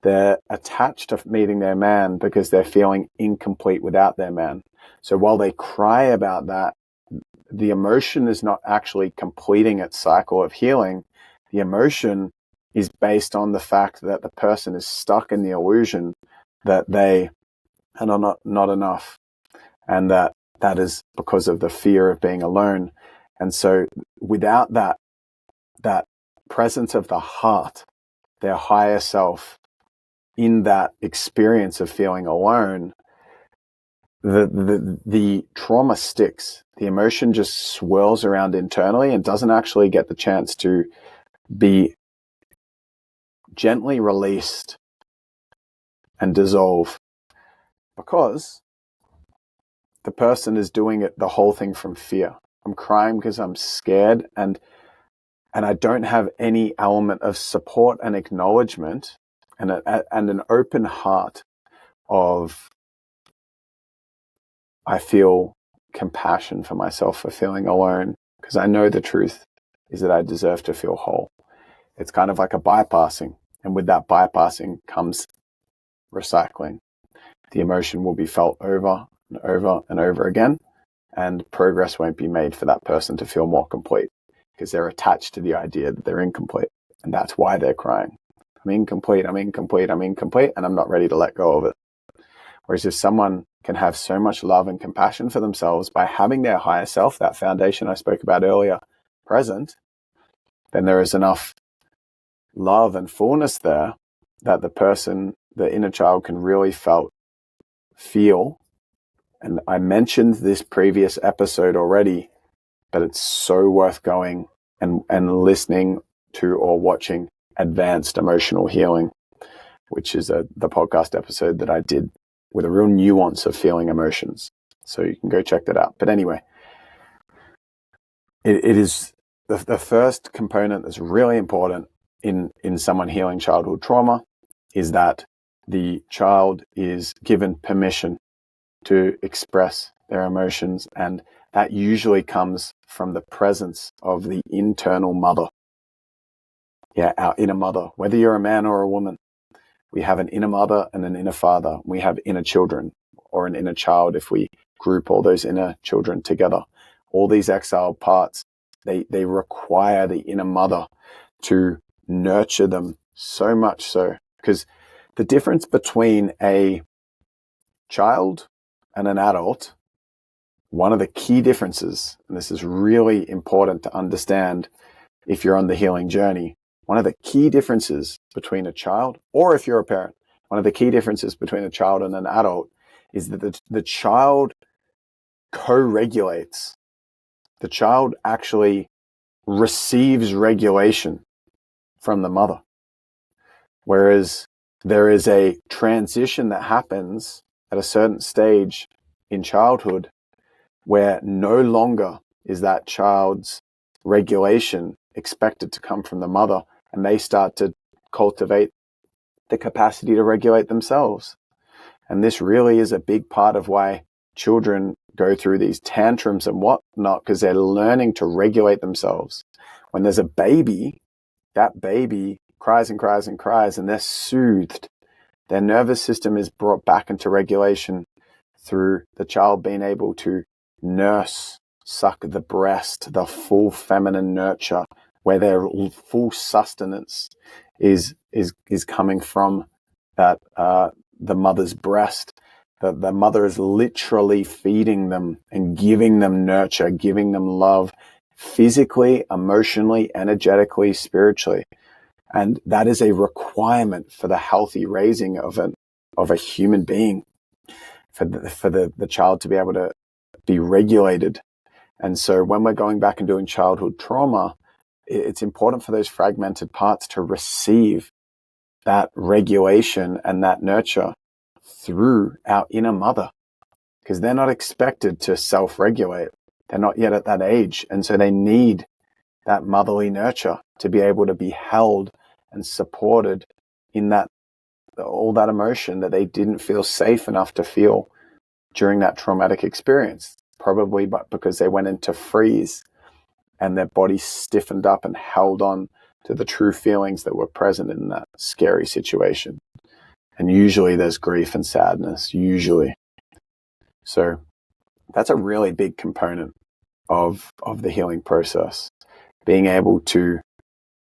they're attached to meeting their man because they're feeling incomplete without their man. So while they cry about that, the emotion is not actually completing its cycle of healing. The emotion is based on the fact that the person is stuck in the illusion that they are not enough, and that is because of the fear of being alone. And so without that presence of the heart, their higher self, in that experience of feeling alone, the trauma sticks. The emotion just swirls around internally and doesn't actually get the chance to be gently released and dissolve, because the person is doing it, the whole thing, from fear. I'm crying because I'm scared, and I don't have any element of support and acknowledgement and an open heart of, I feel compassion for myself for feeling alone, because I know the truth is that I deserve to feel whole. It's kind of like a bypassing. And with that bypassing comes recycling. The emotion will be felt over and over and over again, and progress won't be made for that person to feel more complete, because they're attached to the idea that they're incomplete. And that's why they're crying. I'm incomplete, and I'm not ready to let go of it. Whereas if someone can have so much love and compassion for themselves by having their higher self, that foundation I spoke about earlier, present, then there is enough love and fullness there that the person, the inner child, can really feel. And I mentioned this previous episode already, but it's so worth going and listening to or watching Advanced Emotional Healing, which is the podcast episode that I did with a real nuance of feeling emotions. So you can go check that out. But anyway, it is the first component that's really important in someone healing childhood trauma, is that the child is given permission to express their emotions, and that usually comes from the presence of the internal mother. Yeah, our inner mother. Whether you're a man or a woman, we have an inner mother and an inner father. We have inner children or an inner child if we group all those inner children together. All these exiled parts, they require the inner mother to nurture them so much so. Because the difference between a child and an adult, one of the key differences, and this is really important to understand if you're on the healing journey, one of the key differences between a child, or if you're a parent, one of the key differences between a child and an adult is that the child co-regulates. The child actually receives regulation from the mother. Whereas there is a transition that happens at a certain stage in childhood where no longer is that child's regulation expected to come from the mother, and they start to cultivate the capacity to regulate themselves. And this really is a big part of why children go through these tantrums and whatnot, because they're learning to regulate themselves. When there's a baby, that baby cries and cries and cries, and they're soothed. Their nervous system is brought back into regulation through the child being able to nurse, suck the breast, the full feminine nurture, where their full sustenance is coming from that the mother's breast. The mother is literally feeding them and giving them nurture, giving them love, physically, emotionally, energetically, spiritually. And that is a requirement for the healthy raising of a human being, for the child to be able to be regulated. And so when we're going back and doing childhood trauma, it's important for those fragmented parts to receive that regulation and that nurture through our inner mother, because they're not expected to self-regulate. They're not yet at that age. And so they need that motherly nurture to be able to be held and supported in that, all that emotion that they didn't feel safe enough to feel during that traumatic experience, probably but because they went into freeze and their body stiffened up and held on to the true feelings that were present in that scary situation. And usually there's grief and sadness, usually. So that's a really big component of the healing process. Being able to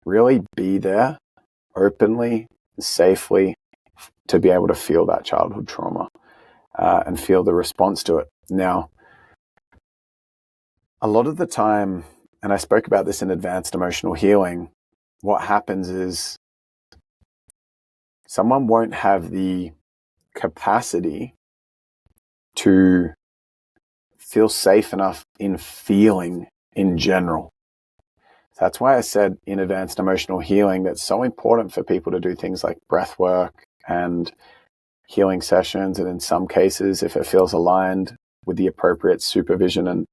really be there openly, safely, to be able to feel that childhood trauma and feel the response to it. Now, a lot of the time, and I spoke about this in advanced emotional healing, what happens is someone won't have the capacity to feel safe enough in feeling in general. That's why I said in advanced emotional healing that's so important for people to do things like breath work and healing sessions, and in some cases, if it feels aligned, with the appropriate supervision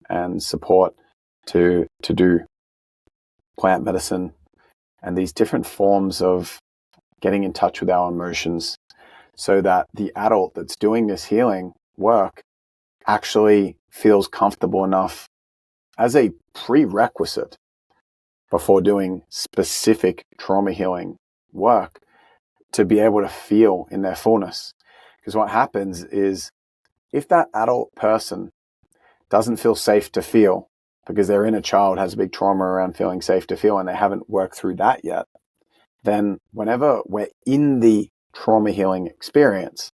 and support, to do plant medicine and these different forms of getting in touch with our emotions, so that the adult that's doing this healing work actually feels comfortable enough as a prerequisite before doing specific trauma healing work to be able to feel in their fullness. Because what happens is, if that adult person doesn't feel safe to feel because their inner child has a big trauma around feeling safe to feel and they haven't worked through that yet, then whenever we're in the trauma healing experience,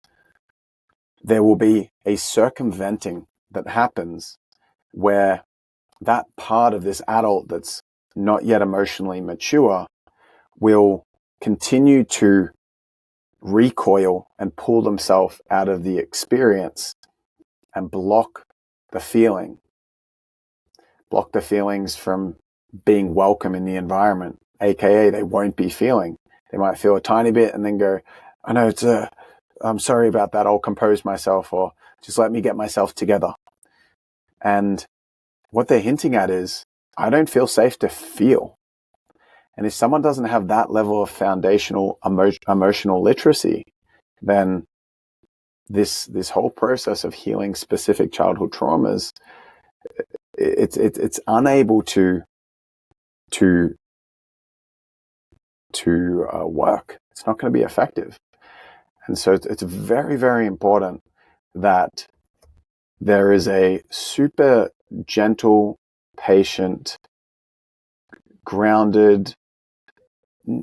there will be a circumventing that happens where that part of this adult that's not yet emotionally mature will continue to recoil and pull themselves out of the experience and block the feelings from being welcome in the environment, aka they won't be feeling. They might feel a tiny bit and then go, I know I'm sorry about that, I'll compose myself, or just let me get myself together. And what they're hinting at is, I don't feel safe to feel. And if someone doesn't have that level of foundational emotional literacy, then this whole process of healing specific childhood traumas, it's unable to to work. It's not going to be effective. And so it's very, very important that there is a super gentle, patient, grounded,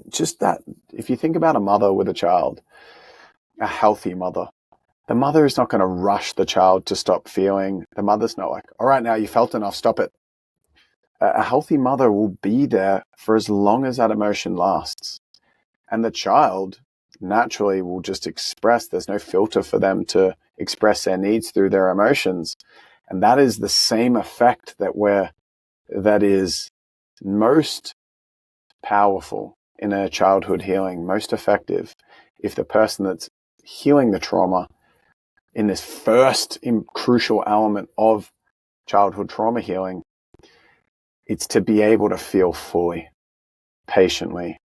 just that. If you think about a mother with a child, a healthy mother, the mother is not going to rush the child to stop feeling. The mother's not like, all right, now you felt enough, stop it. A healthy mother will be there for as long as that emotion lasts. And the child naturally will just express. There's no filter for them to express their needs through their emotions. And that is the same effect that is most powerful in a childhood healing, most effective, if the person that's healing the trauma in this first crucial element of childhood trauma healing, it's to be able to feel fully, patiently,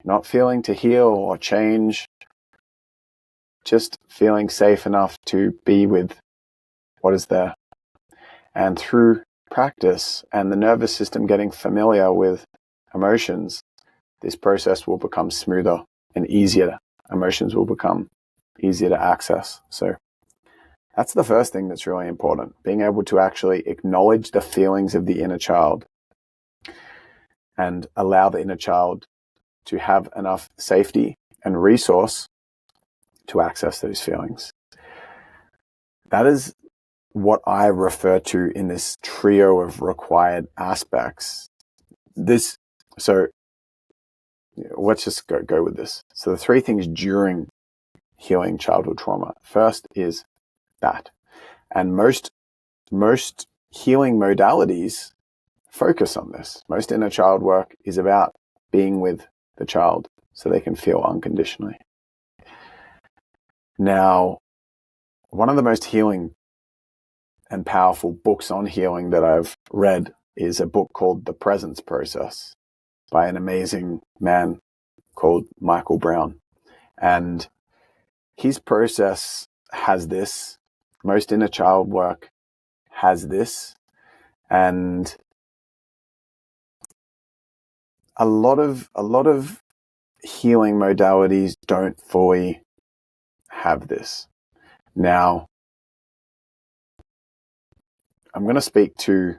not feeling to heal or change, just feeling safe enough to be with what is there. And through practice and the nervous system getting familiar with emotions, this process will become smoother and easier. Emotions will become easier to access. So that's the first thing that's really important, being able to actually acknowledge the feelings of the inner child and allow the inner child to have enough safety and resource to access those feelings. That is what I refer to in this trio of required aspects. So let's just go with this. So the three things during healing childhood trauma. First is that. And most healing modalities focus on this. Most inner child work is about being with the child so they can feel unconditionally. Now, one of the most healing and powerful books on healing that I've read is a book called The Presence Process by an amazing man called Michael Brown. And his process has this. Most inner child work has this. And a lot of healing modalities don't fully have this. Now, I'm going to speak to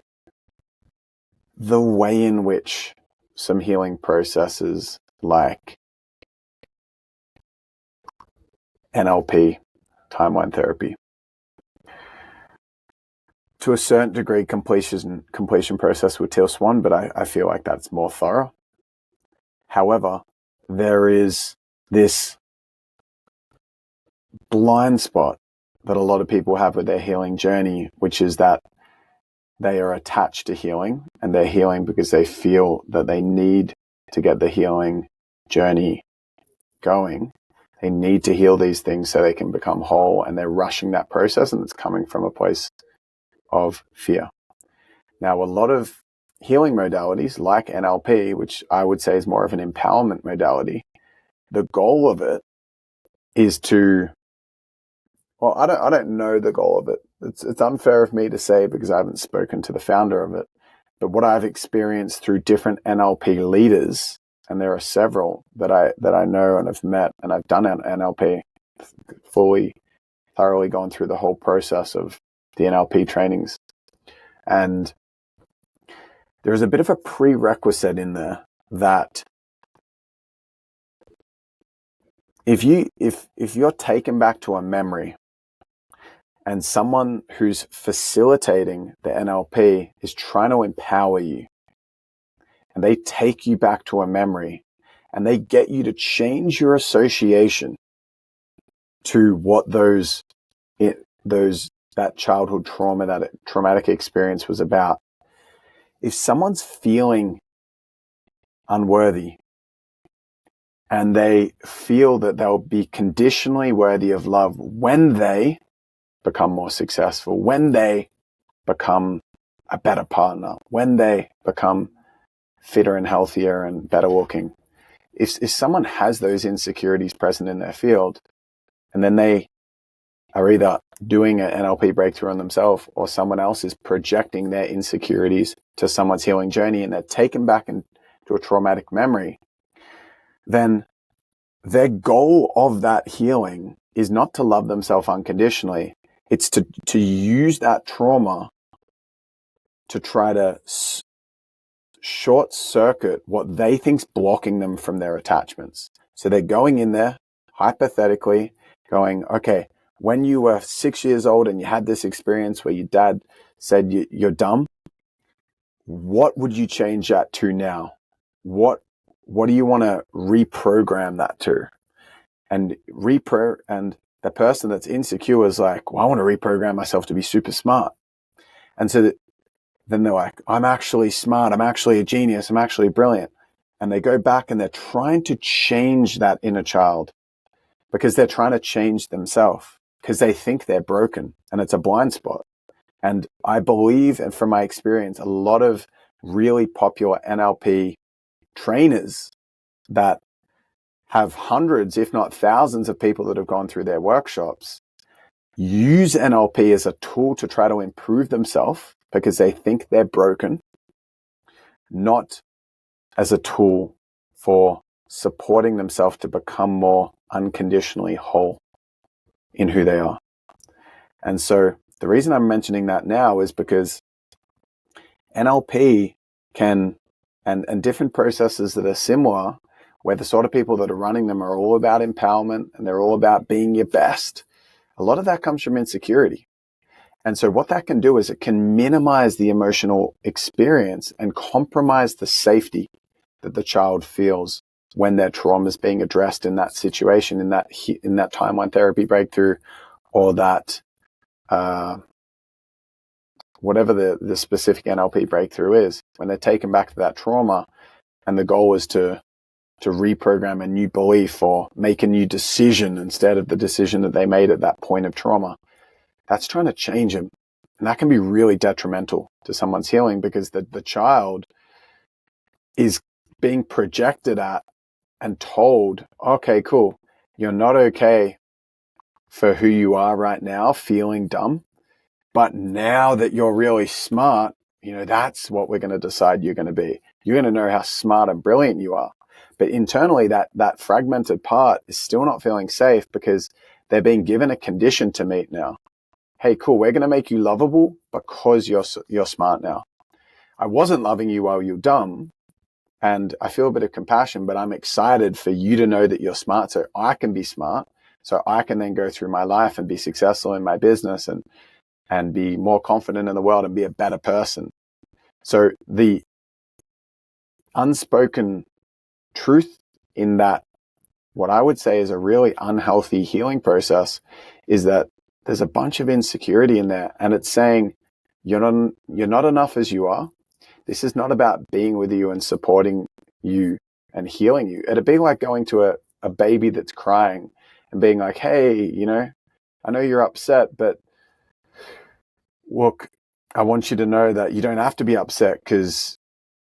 the way in which some healing processes like NLP, timeline therapy, to a certain degree completion process with Teal Swan, but I feel like that's more thorough. However, there is this blind spot that a lot of people have with their healing journey, which is that they are attached to healing, and they're healing because they feel that they need to get the healing journey going. They need to heal these things so they can become whole, and they're rushing that process, and it's coming from a place of fear. Now, a lot of healing modalities like NLP, which I would say is more of an empowerment modality, the goal of it is to, well, I don't know the goal of it. It's unfair of me to say because I haven't spoken to the founder of it. But what I've experienced through different NLP leaders, and there are several that I know and have met, and I've done NLP, fully, thoroughly gone through the whole process of the NLP trainings. And there's a bit of a prerequisite in there that if you're taken back to a memory, and someone who's facilitating the NLP is trying to empower you, and they take you back to a memory, and they get you to change your association to what that childhood trauma, that traumatic experience was about. If someone's feeling unworthy, and they feel that they'll be conditionally worthy of love when they become more successful, when they become a better partner, when they become fitter and healthier and better looking. If someone has those insecurities present in their field, and then they are either doing an NLP breakthrough on themselves, or someone else is projecting their insecurities to someone's healing journey, and they're taken back into a traumatic memory, then their goal of that healing is not to love themselves unconditionally. It's to use that trauma to try to short circuit what they think's blocking them from their attachments. So they're going in there, hypothetically going, okay, when you were 6 years old and you had this experience where your dad said you're dumb, what would you change that to now? What do you want to reprogram that to? And the person that's insecure is like, well, I want to reprogram myself to be super smart. And so then they're like, I'm actually smart. I'm actually a genius. I'm actually brilliant. And they go back and they're trying to change that inner child because they're trying to change themselves because they think they're broken, and it's a blind spot. And I believe, and from my experience, a lot of really popular NLP trainers that have hundreds, if not thousands of people that have gone through their workshops use NLP as a tool to try to improve themselves because they think they're broken, not as a tool for supporting themselves to become more unconditionally whole in who they are. And so the reason I'm mentioning that now is because NLP can, and different processes that are similar, where the sort of people that are running them are all about empowerment and they're all about being your best. A lot of that comes from insecurity. And so what that can do is it can minimize the emotional experience and compromise the safety that the child feels when their trauma is being addressed in that situation, in that timeline therapy breakthrough, or that whatever the specific NLP breakthrough is, when they're taken back to that trauma, and the goal is to reprogram a new belief or make a new decision instead of the decision that they made at that point of trauma. That's trying to change them. And that can be really detrimental to someone's healing because the child is being projected at and told, okay, cool, you're not okay for who you are right now, feeling dumb. But now that you're really smart, that's what we're going to decide you're going to be. You're going to know how smart and brilliant you are. But internally, that fragmented part is still not feeling safe because they're being given a condition to meet now. Hey, cool, we're going to make you lovable because you're smart now. I wasn't loving you while you're dumb, and I feel a bit of compassion, but I'm excited for you to know that you're smart so I can be smart, so I can then go through my life and be successful in my business and be more confident in the world and be a better person. So the unspoken truth in that, what I would say is a really unhealthy healing process, is that there's a bunch of insecurity in there, and it's saying you're not enough as you are. This is not about being with you and supporting you and healing you. It'd be like going to a baby that's crying and being like, hey, I know you're upset, but look, I want you to know that you don't have to be upset because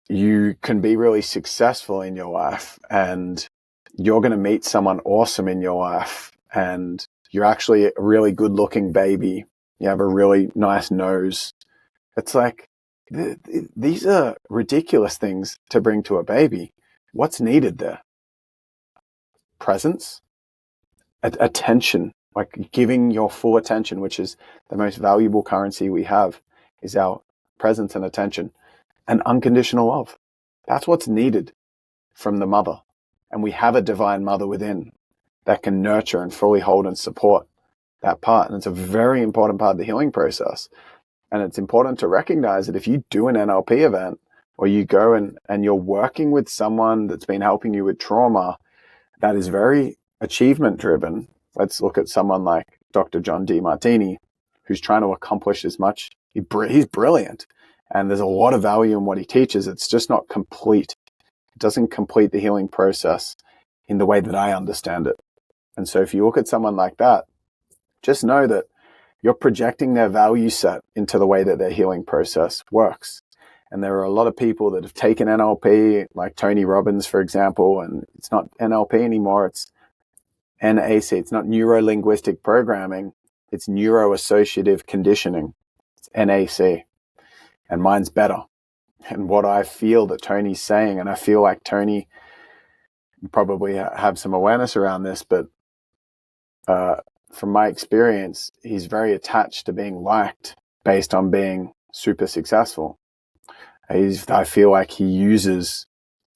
you can be really successful in your life and you're going to meet someone awesome in your life and you're actually a really good looking baby. You have a really nice nose. It's like, these are ridiculous things to bring to a baby. What's needed there? Presence, attention, like giving your full attention, which is the most valuable currency we have, is our presence and attention, and unconditional love. That's what's needed from the mother. And we have a divine mother within that can nurture and fully hold and support that part. And it's a very important part of the healing process. And it's important to recognize that if you do an NLP event or you go and you're working with someone that's been helping you with trauma that is very achievement driven, let's look at someone like Dr. John Demartini, who's trying to accomplish as much. He's brilliant. And there's a lot of value in what he teaches. It's just not complete. It doesn't complete the healing process in the way that I understand it. And so if you look at someone like that, just know that you're projecting their value set into the way that their healing process works. And there are a lot of people that have taken NLP, like Tony Robbins, for example, and it's not NLP anymore. It's NAC. It's not neuro-linguistic programming. It's neuro-associative conditioning. It's NAC. And mine's better. And what I feel that Tony's saying, and I feel like Tony probably have some awareness around this, but from my experience, he's very attached to being liked based on being super successful. I feel like he uses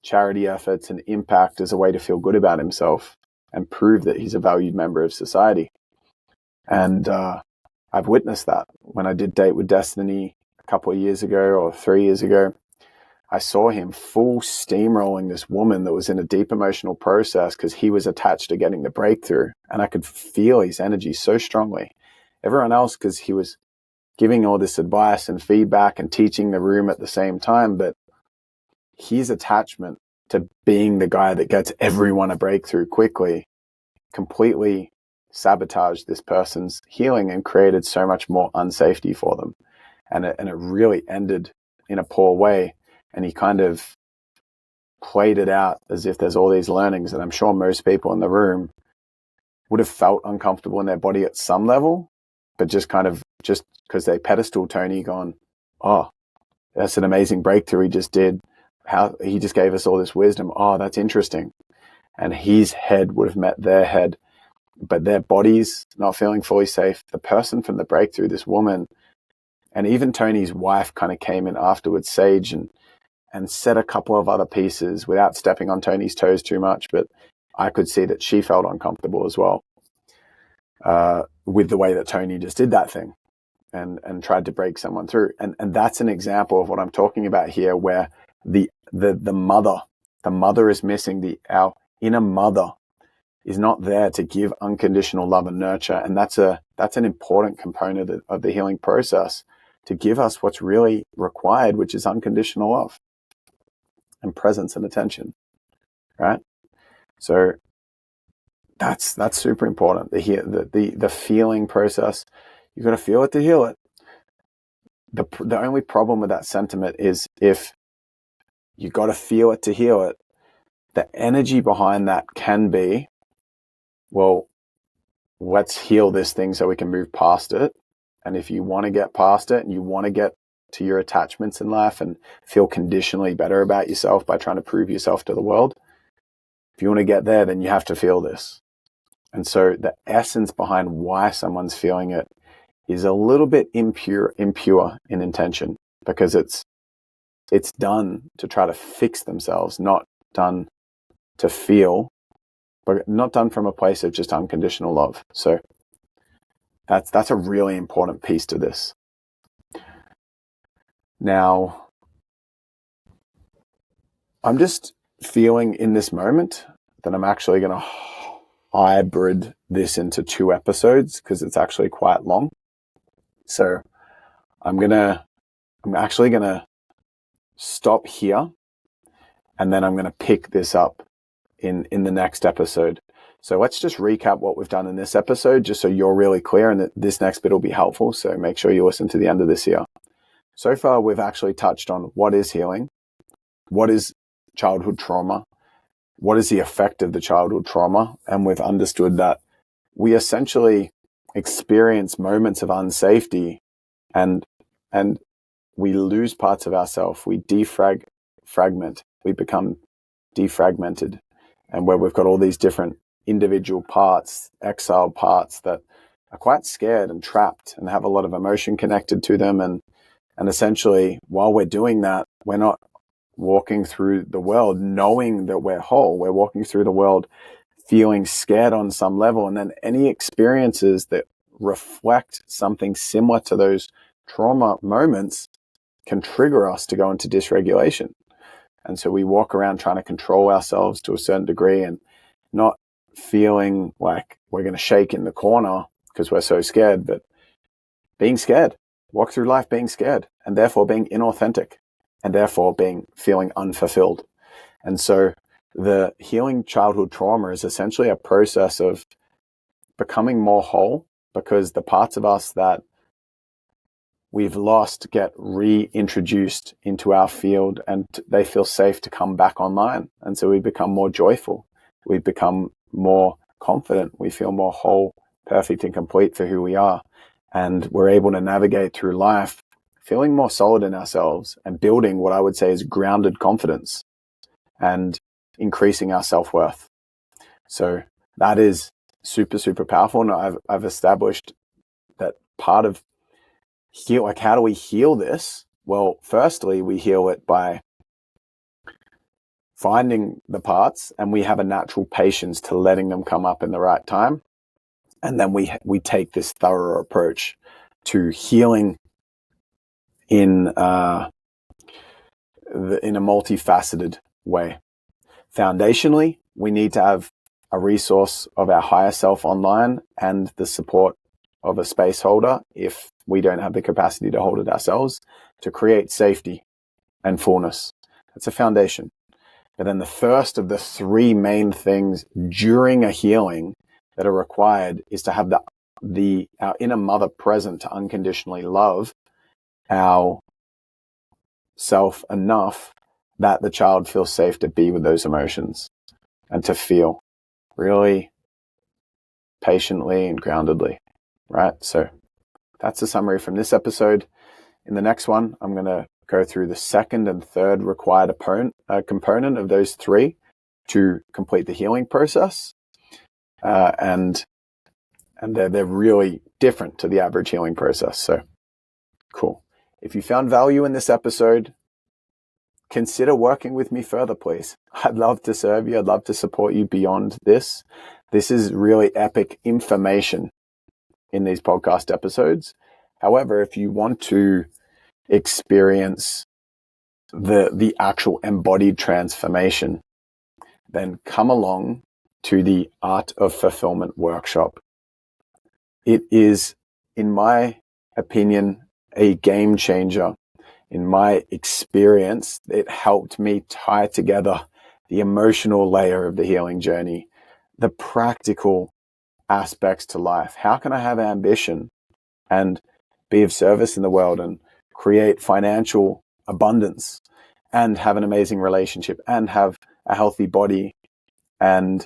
charity efforts and impact as a way to feel good about himself and prove that he's a valued member of society. And I've witnessed that. When I did Date with Destiny a couple of years ago or 3 years ago, I saw him full steamrolling this woman that was in a deep emotional process because he was attached to getting the breakthrough. And I could feel his energy so strongly. Everyone else, because he was giving all this advice and feedback and teaching the room at the same time, but his attachment to being the guy that gets everyone a breakthrough quickly completely sabotaged this person's healing and created so much more unsafety for them. And it really ended in a poor way. And he kind of played it out as if there's all these learnings that I'm sure most people in the room would have felt uncomfortable in their body at some level, but just because they pedestal Tony gone, oh, that's an amazing breakthrough he just did. How he just gave us all this wisdom. Oh, that's interesting. And his head would have met their head, but their bodies not feeling fully safe. The person from the breakthrough, this woman, and even Tony's wife kind of came in afterwards, Sage, and said a couple of other pieces without stepping on Tony's toes too much, but I could see that she felt uncomfortable as well with the way that Tony just did that thing and tried to break someone through. And that's an example of what I'm talking about here, where the mother is missing. Our inner mother is not there to give unconditional love and nurture. And that's an important component of the healing process, to give us what's really required, which is unconditional love and presence and attention, right? So that's super important. The feeling process, you've got to feel it to heal it. The only problem with that sentiment is if you got to feel it to heal it, the energy behind that can be, well, let's heal this thing so we can move past it. And if you want to get past it and you want to get to your attachments in life and feel conditionally better about yourself by trying to prove yourself to the world, if you want to get there, then you have to feel this. And so the essence behind why someone's feeling it is a little bit impure in intention, because it's done to try to fix themselves, not done to feel, but not done from a place of just unconditional love. So that's a really important piece to this. Now, I'm just feeling in this moment that I'm actually going to hybrid this into 2 episodes because it's actually quite long. So I'm actually going to stop here, and then I'm going to pick this up in the next episode. So let's just recap what we've done in this episode, just so you're really clear, and that this next bit will be helpful. So make sure you listen to the end of this here. So far, we've actually touched on what is healing, what is childhood trauma, what is the effect of the childhood trauma, and we've understood that we essentially experience moments of unsafety, and we lose parts of ourselves. We fragment. We become defragmented, and where we've got all these different individual parts, exiled parts that are quite scared and trapped and have a lot of emotion connected to them. And essentially, while we're doing that, we're not walking through the world knowing that we're whole. We're walking through the world feeling scared on some level. And then any experiences that reflect something similar to those trauma moments can trigger us to go into dysregulation. And so we walk around trying to control ourselves to a certain degree and not feeling like we're going to shake in the corner because we're so scared, but being scared. Walk through life being scared, and therefore being inauthentic, and therefore feeling unfulfilled. And so the healing childhood trauma is essentially a process of becoming more whole, because the parts of us that we've lost get reintroduced into our field, and they feel safe to come back online. And so we become more joyful. We become more confident. We feel more whole, perfect, and complete for who we are. And we're able to navigate through life feeling more solid in ourselves and building what I would say is grounded confidence. And increasing our self-worth. So that is super, super powerful. And I've established that part of how do we heal this? Well, firstly, we heal it by finding the parts, and we have a natural patience to letting them come up in the right time. And then we take this thorough approach to healing in a multifaceted way. Foundationally, we need to have a resource of our higher self online and the support of a space holder if we don't have the capacity to hold it ourselves, to create safety and fullness. That's a foundation. But then the first of the three main things during a healing that are required is to have our inner mother present to unconditionally love our self enough that the child feels safe to be with those emotions and to feel really patiently and groundedly, right? So that's the summary from this episode. In the next one, I'm going to go through the second and third required component of those three to complete the healing process. And they're really different to the average healing process. So cool. If you found value in this episode, consider working with me further, please. I'd love to serve you. I'd love to support you beyond this. This is really epic information in these podcast episodes. However, if you want to experience the actual embodied transformation, then come along to the Art of Fulfillment workshop. It is, in my opinion, a game changer. In my experience, it helped me tie together the emotional layer of the healing journey, the practical aspects to life. How can I have ambition and be of service in the world and create financial abundance and have an amazing relationship and have a healthy body and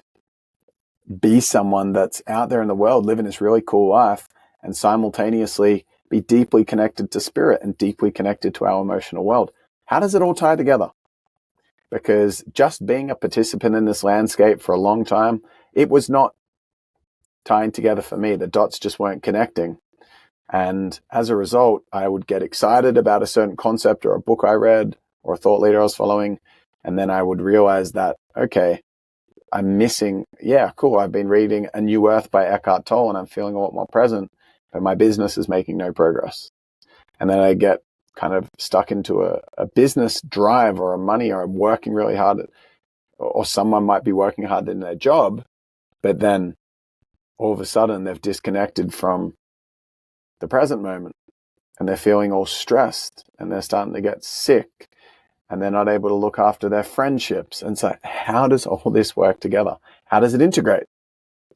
be someone that's out there in the world living this really cool life and simultaneously be deeply connected to spirit and deeply connected to our emotional world? How does it all tie together? Because just being a participant in this landscape for a long time, it was not tying together for me. The dots just weren't connecting. And as a result, I would get excited about a certain concept or a book I read or a thought leader I was following. And then I would realize that, okay, I'm missing, cool, I've been reading A New Earth by Eckhart Tolle and I'm feeling a lot more present, but my business is making no progress. And then I get kind of stuck into a business drive or a money, or I'm working really hard or someone might be working hard in their job, but then all of a sudden they've disconnected from the present moment and they're feeling all stressed and they're starting to get sick and they're not able to look after their friendships. And so how does all this work together? How does it integrate?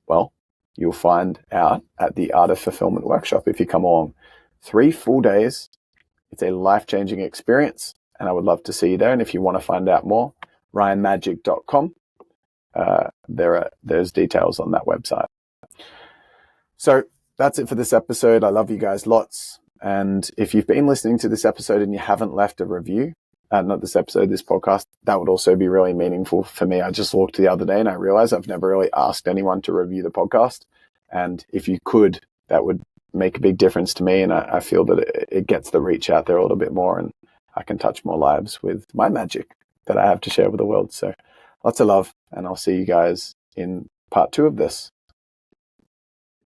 Well, you'll find out at the Art of Fulfillment workshop if you come along. 3 full days. It's a life-changing experience and I would love to see you there. And if you want to find out more, ryanmagic.com. There's details on that website. So that's it for this episode. I love you guys lots. And if you've been listening to this episode and you haven't left a review, not this episode, this podcast, that would also be really meaningful for me. I just looked the other day and I realized I've never really asked anyone to review the podcast. And if you could, that would make a big difference to me. And I feel that it gets the reach out there a little bit more and I can touch more lives with my magic that I have to share with the world. So lots of love, and I'll see you guys in part 2 of this.